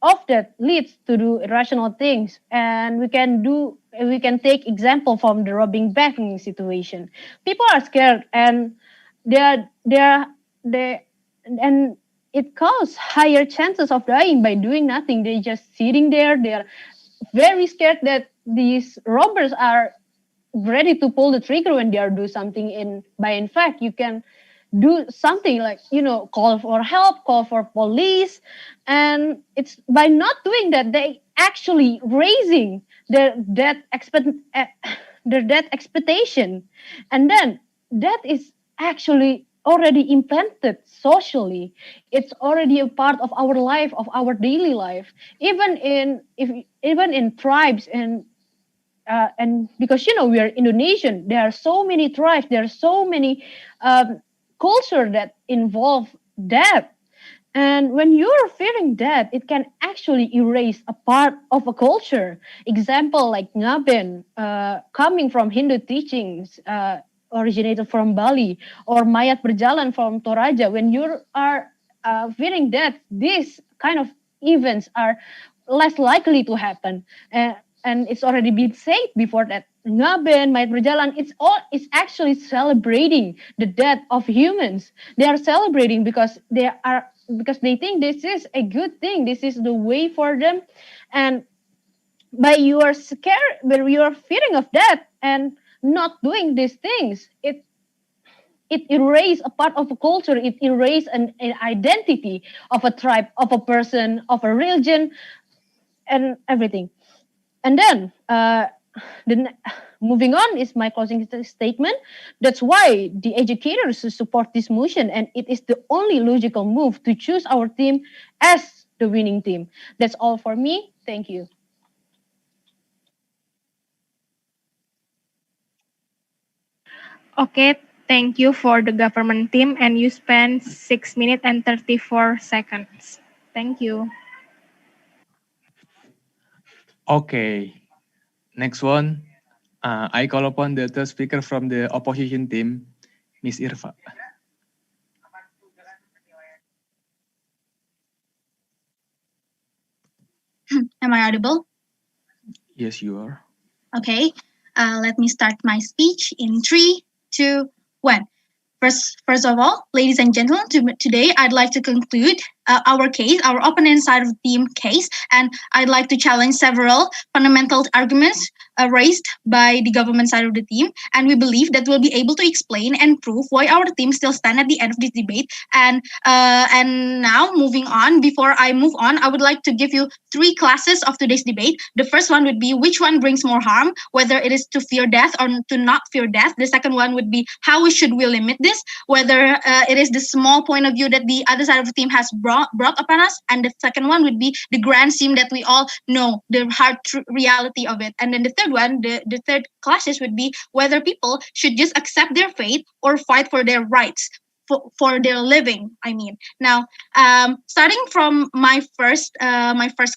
of that leads to do irrational things, and we can take example from the robbing banking situation. People are scared, and and it causes higher chances of dying by doing nothing. They just sitting there. They are very scared that these robbers are ready to pull the trigger when they are do something. In fact, you can do something like, call for help, call for police. And it's by not doing that, they actually raising their death their death expectation. And then that is actually already implanted socially. It's already a part of our life, of our daily life, even in tribes and because we are Indonesian, there are so many tribes, there are so many culture that involve death. And when you're fearing death, it can actually erase a part of a culture. Example like Ngaben, coming from Hindu teachings, originated from Bali, or Mayat Berjalan from Toraja. When you are fearing death, these kind of events are less likely to happen. And it's already been said before that Ngaben, Mayat Berjalan, it's actually celebrating the death of humans. They are celebrating because they think this is a good thing. This is the way for them. And by you are scared, when you are fearing of death and not doing these things, it erases a part of a culture. It erases an identity of a tribe, of a person, of a religion, and everything. And then moving on is my closing statement. That's why the educators support this motion, and it is the only logical move to choose our team as the winning team. That's all for me. Thank you. Okay, thank you for the government team, and you spent 6 minutes and 34 seconds. Thank you. Okay, next one. I call upon the third speaker from the opposition team, Ms. Irfa. Am I audible? Yes, you are. Okay, let me start my speech in 3, 2, 1. First of all, ladies and gentlemen, today I'd like to conclude our case, our opponent side of the team case, and I'd like to challenge several fundamental arguments raised by the government side of the team, and we believe that we'll be able to explain and prove why our team still stand at the end of this debate. And now moving on, before I move on, I would like to give you 3 classes of today's debate. The first one would be which one brings more harm, whether it is to fear death or to not fear death. The second one would be how should we limit this, whether it is the small point of view that the other side of the team has brought upon us, and the second one would be the grand scheme that we all know, the hard reality of it. And then the third one, the third classes would be whether people should just accept their fate or fight for their rights, for their living. I mean, now starting from my first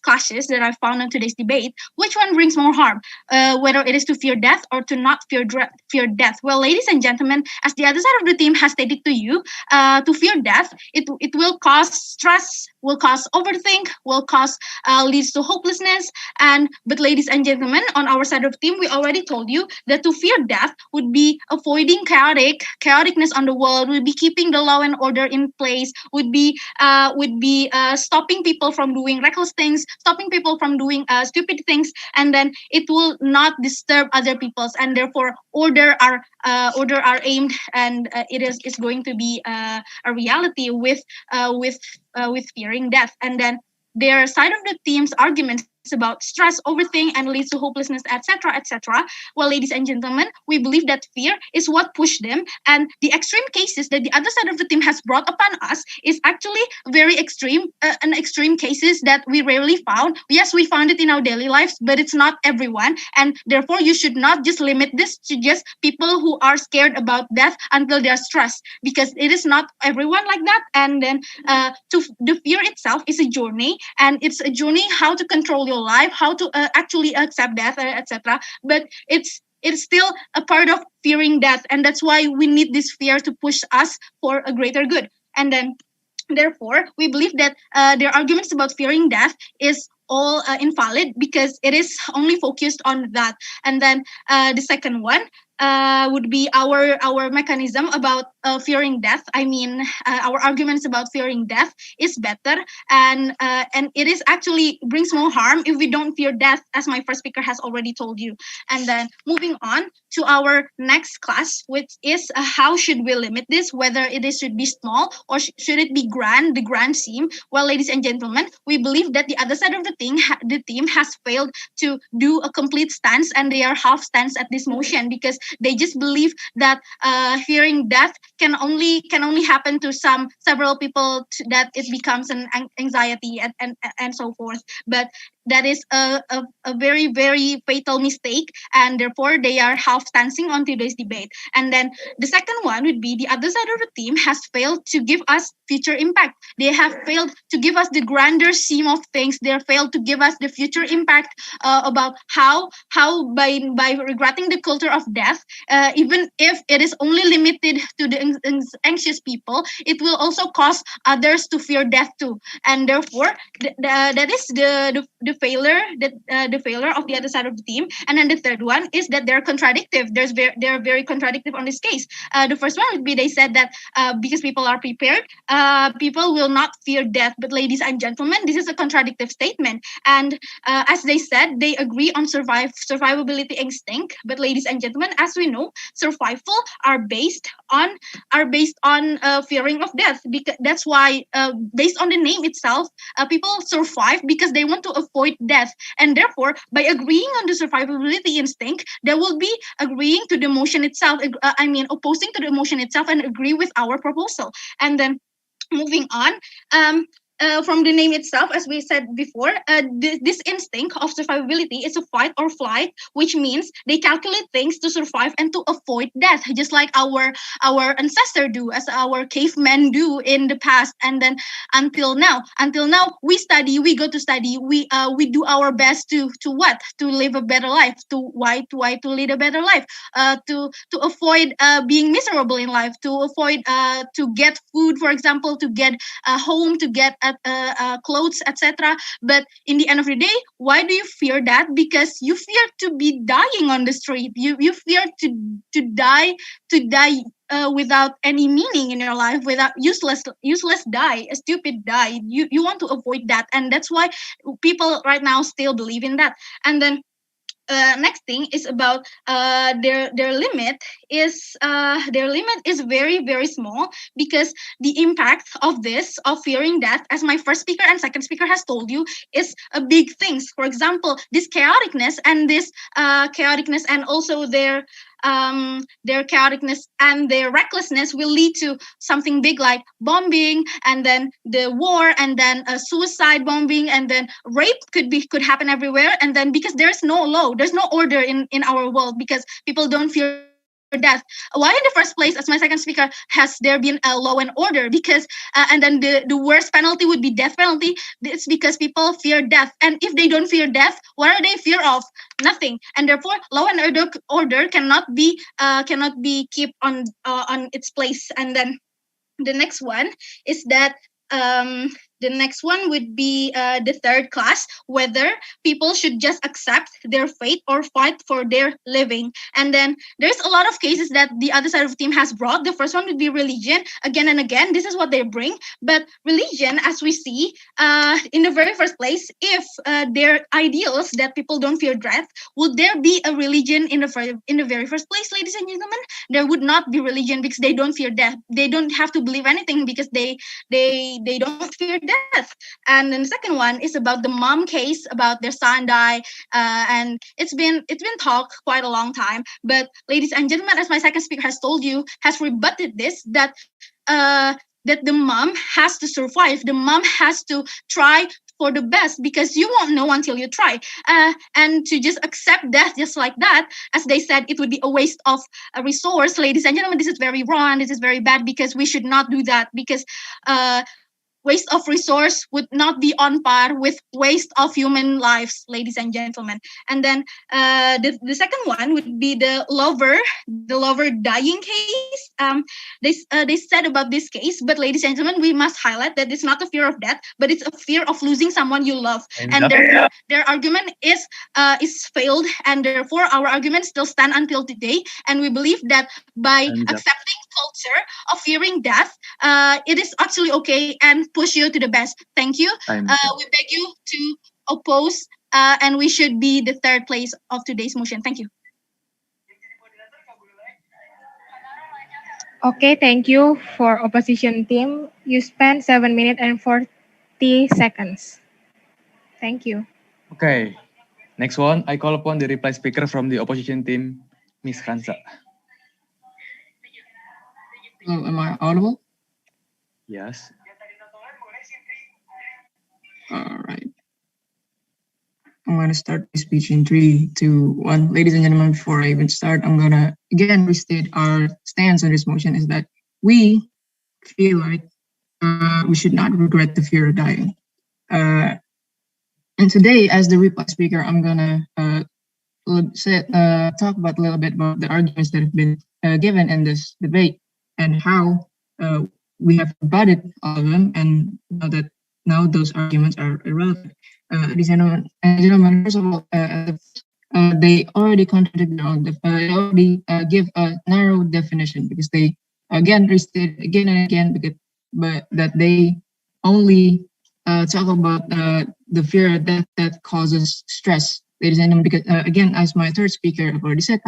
classes that I found in today's debate, which one brings more harm, whether it is to fear death or to not fear death? Well, ladies and gentlemen, as the other side of the team has stated to you, to fear death, it will cause stress, will cause overthink, will cause leads to hopelessness. But ladies and gentlemen, on our side of the team, we already told you that to fear death would be avoiding chaoticness on the world, would be keeping the law and order in place, would be stopping people from doing reckless things, stopping people from doing stupid things, and then it will not disturb other people's, and therefore order are aimed, and it is going to be a reality with fearing death. And then their side of the team's arguments about stress, overthink, and leads to hopelessness, etc., etc. Well, ladies and gentlemen, we believe that fear is what pushed them, and the extreme cases that the other side of the team has brought upon us is actually very extreme, extreme cases that we rarely found. Yes, we found it in our daily lives, but it's not everyone, and therefore you should not just limit this to just people who are scared about death until they're stressed, because it is not everyone like that. And then the fear itself is a journey, and it's a journey how to control your life, how to actually accept death, etc. But it's still a part of fearing death, and that's why we need this fear to push us for a greater good. And then therefore we believe that their arguments about fearing death is all invalid, because it is only focused on that. And then the second one would be our mechanism about fearing death. I mean, our arguments about fearing death is better, and it is actually brings more harm if we don't fear death, as my first speaker has already told you. And then moving on to our next class, which is how should we limit this, whether should be small or should it be grand, the grand scheme. Well, ladies and gentlemen, we believe that the other side of the team has failed to do a complete stance, and they are half stance at this motion because they just believe that fearing death can only happen to several people, that it becomes an anxiety and so forth. But that is a very, very fatal mistake, and therefore they are half stancing on today's debate. And then the second one would be the other side of the team has failed to give us future impact. They have failed to give us the grander scheme of things. They have failed to give us the future impact about how by regretting the culture of death, even if it is only limited to the anxious people, it will also cause others to fear death too. And therefore, that is the failure of the other side of the team. And then the third one is that they're contradictive. They're very contradictive on this case. The first one would be they said that because people are prepared, people will not fear death. But ladies and gentlemen, this is a contradictive statement. And as they said, they agree on survivability instinct. But ladies and gentlemen, as we know, survival are based on fearing of death. Because that's why, based on the name itself, people survive because they want to avoid death. And therefore, by agreeing on the survivability instinct, they will be agreeing to the motion itself. Opposing to the motion itself and agree with our proposal. And then moving on, from the name itself, as we said before, this instinct of survivability is a fight or flight, which means they calculate things to survive and to avoid death, just like our ancestors do, as our cavemen do in the past. And then until now, we study, we go to study, we do our best to live a better life, to lead a better life, to avoid being miserable in life, to avoid to get food, for example, to get a home, to get clothes, etc. But in the end of the day, why do you fear that? Because you fear to be dying on the street. You fear to die without any meaning in your life, without useless die, a stupid die. You want to avoid that, and that's why people right now still believe in that. And then next thing is about their limit is very, very small, because the impact of fearing death, as my first speaker and second speaker has told you, is a big things. For example, this chaoticness and also their chaoticness and their recklessness will lead to something big like bombing, and then the war, and then suicide bombing, and then rape could happen everywhere. And then because there's no law, there's no order in our world, because people don't fear death. Why in the first place, as my second speaker, has there been a law and order? Because and then the worst penalty would be death penalty. It's because people fear death, and if they don't fear death, what are they fear of? Nothing. And therefore, law and order cannot be kept on its place. And then the next one is that the next one would be the third class, whether people should just accept their fate or fight for their living. And then there's a lot of cases that the other side of the team has brought. The first one would be religion. Again and again, this is what they bring. But religion, as we see, in the very first place, if their ideals that people don't fear death, would there be a religion in the very first place, ladies and gentlemen? There would not be religion, because they don't fear death. They don't have to believe anything, because they don't fear death. And then the second one is about the mom case, about their son die, and it's been talked quite a long time. But ladies and gentlemen, as my second speaker has told you, has rebutted this, that the mom has to survive. The mom has to try for the best, because you won't know until you try. And to just accept death just like that, as they said, it would be a waste of a resource. Ladies and gentlemen, this is very wrong. This is very bad, because we should not do that, because waste of resource would not be on par with waste of human lives, ladies and gentlemen. And then the second one would be the lover dying case. They said about this case, but ladies and gentlemen, we must highlight that it's not a fear of death, but it's a fear of losing someone you love. And their argument is failed, and therefore our argument still stand until today. And we believe that by accepting culture of fearing death, it is actually okay and push you to the best. Thank you. We beg you to oppose, and we should be the third place of today's motion. Thank you. Okay, thank you for opposition team. You spent 7 minutes and 40 seconds. Thank you. Okay, next one, I call upon the reply speaker from the opposition team, Ms. Kansa. Hello, am I audible? Yes. All right. I'm going to start my speech in 3, 2, 1. Ladies and gentlemen, before I even start, I'm going to again restate our stance on this motion is that we feel like we should not regret the fear of dying. And today, as the reply speaker, I'm going to talk about a little bit about the arguments that have been given in this debate and how we have rebutted all of them, and now those arguments are irrelevant. Ladies and gentlemen, first of all, they already contradict their own. They already give a narrow definition because they again restate again and again but that they only talk about the fear of death that causes stress. Ladies and gentlemen, because again, as my third speaker I've already said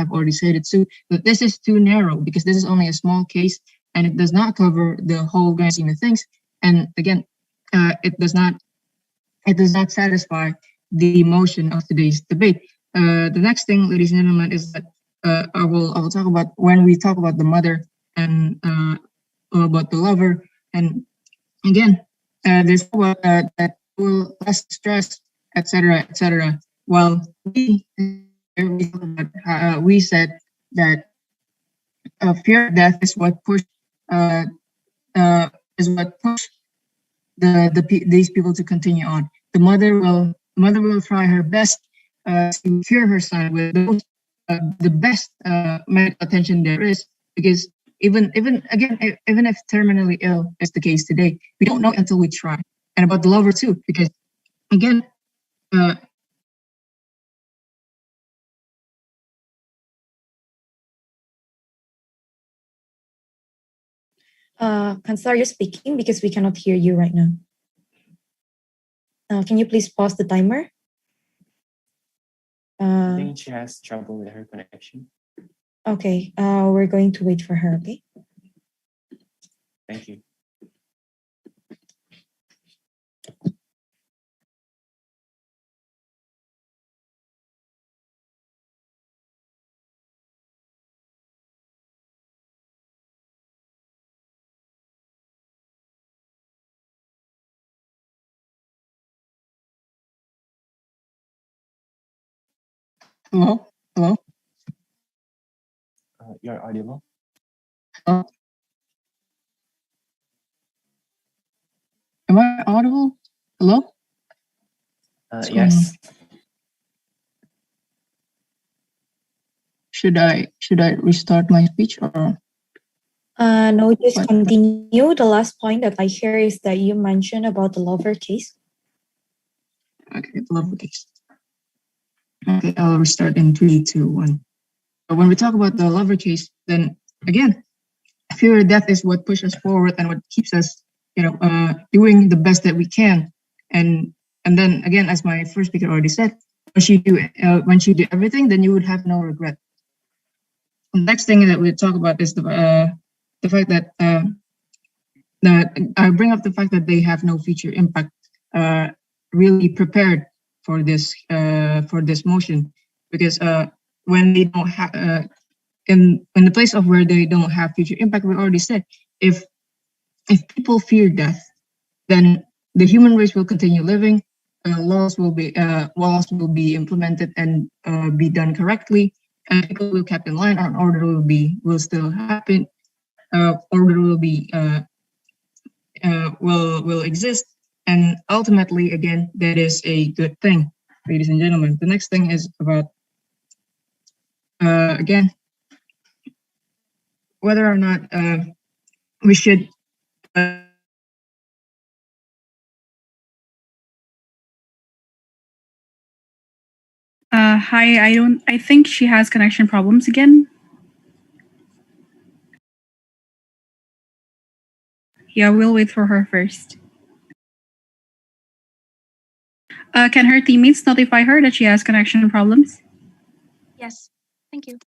it too, that this is too narrow because this is only a small case and it does not cover the whole grand scheme of things. And again, it does not satisfy the motion of today's debate. The next thing, ladies and gentlemen, is that I will talk about when we talk about the mother and about the lover, and again, there's about that will less stress, etc., etc. While we said that fear of death is what pushed these people to continue on. The mother will try her best to cure her son with the best medical attention there is, because even if terminally ill is the case today, we don't know until we try. And about the lover too, because again, Kansar, are you speaking? Because we cannot hear you right now. Can you please pause the timer? I think she has trouble with her connection. Okay, we're going to wait for her, okay? Thank you. Hello? You're audible. Am I audible? Hello? Yes. Should I restart my speech or? No, just continue. The last point that I hear is that you mentioned about the lover case. Okay, the lover case. Okay, I'll restart in 3, 2, 1. But when we talk about the lover case, then again, fear of death is what pushes us forward and what keeps us, doing the best that we can. And then again, as my first speaker already said, once you do everything, then you would have no regret. The next thing that we talk about is the fact that I bring up the fact that they have no future impact. Really prepared for this motion, because when they don't have in the place of where they don't have future impact, we already said if people fear death, then the human race will continue living. Laws will be implemented and be done correctly, and people will kept in line, and order will still happen. Order will be will exist, and ultimately, again, that is a good thing, ladies and gentlemen. The next thing is about again whether or not we should. Hi, I think she has connection problems again. Yeah, we'll wait for her first. Can her teammates notify her that she has connection problems? Yes, thank you.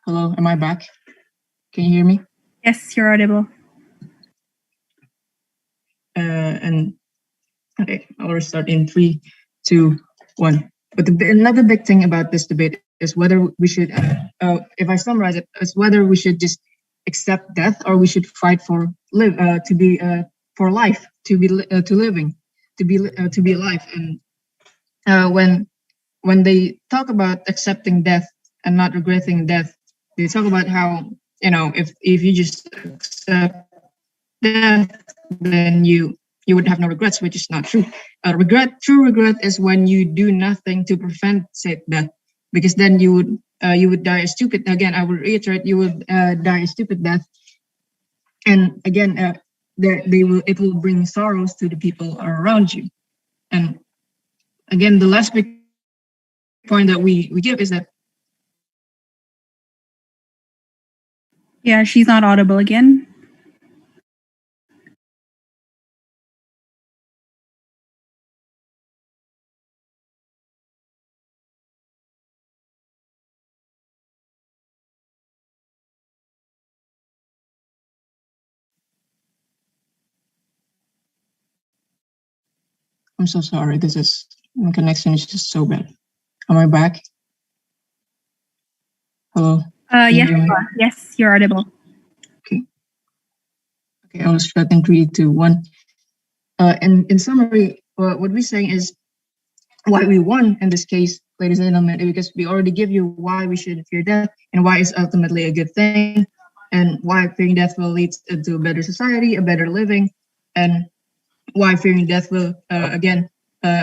Hello, am I back? Can you hear me? Yes, you're audible. And okay, I'll restart in 3, 2, 1. But another big thing about this debate is whether we should, if I summarize it, is whether we should just accept death or we should fight for for life, to living, to be alive. And when they talk about accepting death and not regretting death, they talk about how, if you just accept death, then you would have no regrets, which is not true. True regret is when you do nothing to prevent said death, because then you would die a stupid. Again, I will reiterate, you would die a stupid death, and again, it will bring sorrows to the people around you. And again, the last big point that we give is that. Yeah, she's not audible again. I'm so sorry. My connection is just so bad. Am I back? Hello. Yes, yes, you're audible. Okay, I'll start in 3, 2, 1. And in summary, what we're saying is why we won in this case, ladies and gentlemen, because we already give you why we should fear death and why it's ultimately a good thing, and why fearing death will lead to a better society, a better living, and why fearing death will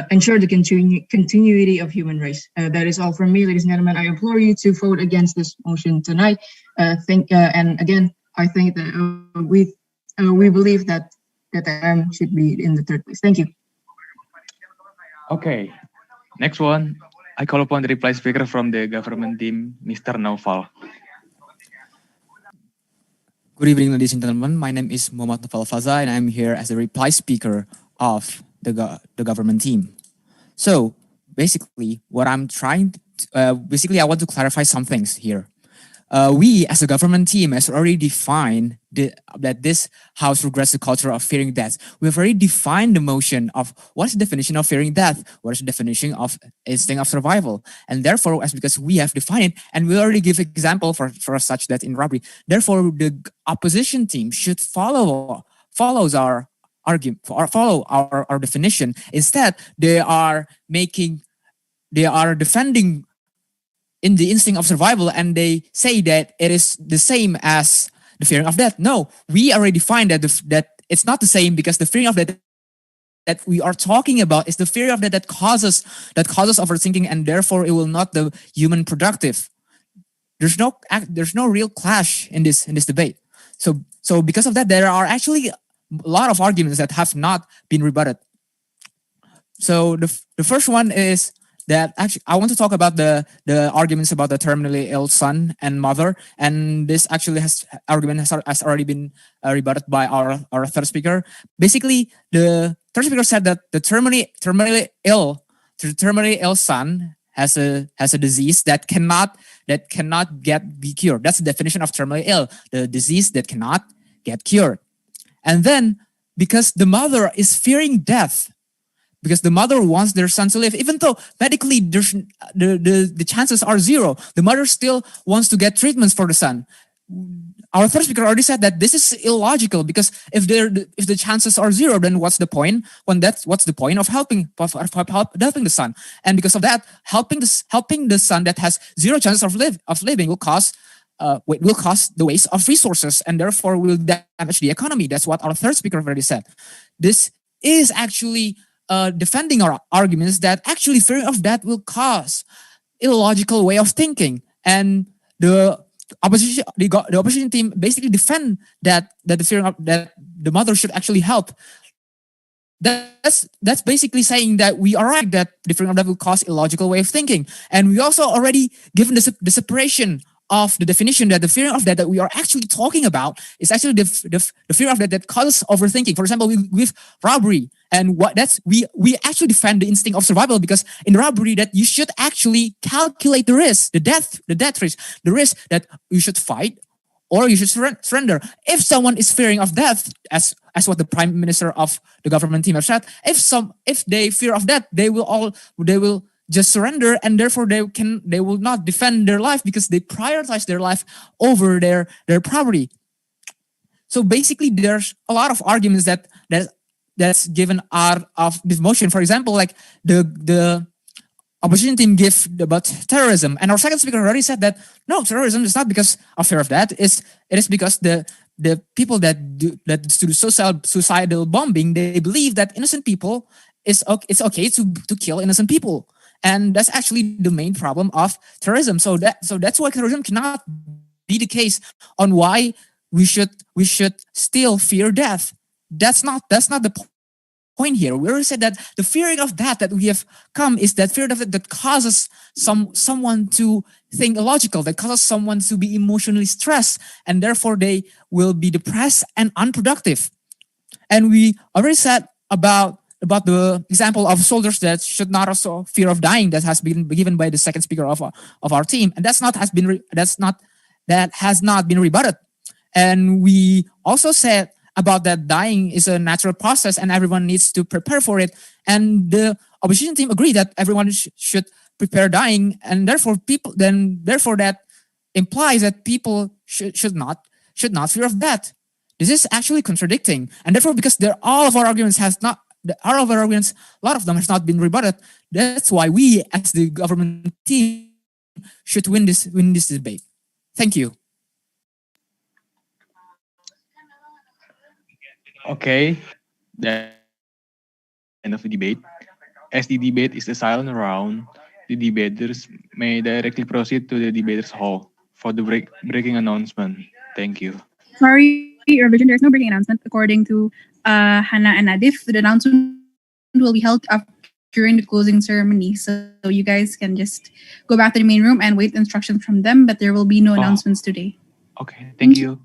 ensure the continuity of human race. That is all from me, ladies and gentlemen. I implore you to vote against this motion tonight. And again, I think that we believe that DTMM should be in the third place. Thank you. Okay, next one. I call upon the reply speaker from the government team, Mr. Naufal. Good evening, ladies and gentlemen. My name is Muhammad Naufal Faza, and I'm here as the reply speaker of the government team. So basically, what I'm trying to, I want to clarify some things here. We, as a government team, has already defined that this house regrets the culture of fearing death. We've already defined the motion of what's the definition of fearing death, what is the definition of instinct of survival. And therefore, because we have defined it, and we already give example for such that in robbery, therefore the opposition team should follows our argument, or follow our definition. Instead, they are defending in the instinct of survival, and they say that it is the same as the fearing of death. No, we already find that that it's not the same, because the fearing of death that we are talking about is the fear of death that causes overthinking, and therefore it will not the human productive. There's no real clash in this debate. So because of that, there are actually a lot of arguments that have not been rebutted. So the first one is that actually I want to talk about the arguments about the terminally ill son and mother, and this actually has already been rebutted by our third speaker. Basically, the third speaker said that the terminally ill son has a disease that cannot be cured. That's the definition of terminally ill, the disease that cannot get cured. And then because the mother is fearing death, because the mother wants their son to live, even though medically the chances are zero, the mother still wants to get treatments for the son. Our third speaker already said that this is illogical, because if the chances are zero, then what's the point? What's the point of helping the son? And because of that, helping the son that has zero chances of living will cost the waste of resources, and therefore will damage the economy. That's what our third speaker already said. This is actually defending our arguments that actually fear of death will cause illogical way of thinking, and the opposition team basically defend that the fear of that the mother should actually help. That's basically saying that we are right, that the fear of death will cause illogical way of thinking, and we also already given the separation of the definition that the fear of death that we are actually talking about is actually the fear of death that causes overthinking. For example, with robbery, and we actually defend the instinct of survival, because in robbery that you should actually calculate the risk, the death risk, the risk that you should fight or you should surrender. If someone is fearing of death, as what the Prime Minister of the government team have said, if they fear of death, they will just surrender, and therefore they will not defend their life because they prioritize their life over their property. So basically, there's a lot of arguments that's given out of this motion. For example, like the opposition team give about terrorism, and our second speaker already said that no, terrorism is not because of fear of death. It is because the people that do suicidal bombing, they believe that innocent people it's okay to kill innocent people. And that's actually the main problem of terrorism. So that's why terrorism cannot be the case on why we should still fear death. That's not the point here. We already said that the fearing of death that we have come is that fear of death that causes someone to think illogical, that causes someone to be emotionally stressed, and therefore they will be depressed and unproductive. And we already said about the example of soldiers that should not also fear of dying, that has been given by the second speaker of our team, and that has not been rebutted. And we also said about that dying is a natural process and everyone needs to prepare for it. And the opposition team agree that everyone should prepare dying, and therefore that implies that people should not fear of death. This is actually contradicting, and therefore because all of our arguments, a lot of them has not been rebutted. That's why we, as the government team, should win this debate. Thank you. Okay, the end of the debate. As the debate is the silent round, the debaters may directly proceed to the debaters hall for the breaking announcement. Thank you. Sorry, Your Vision, there's no breaking announcement. According to Hannah and Adif, the announcement will be held during the closing ceremony. So you guys can just go back to the main room and wait instructions from them, but there will be no announcements today. Okay, thank you.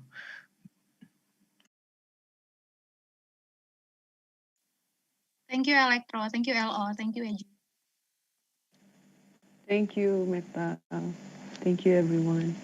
Thank you, Electro. Thank you, LO. Thank you, Eji. Thank you, Meta. Thank you, everyone.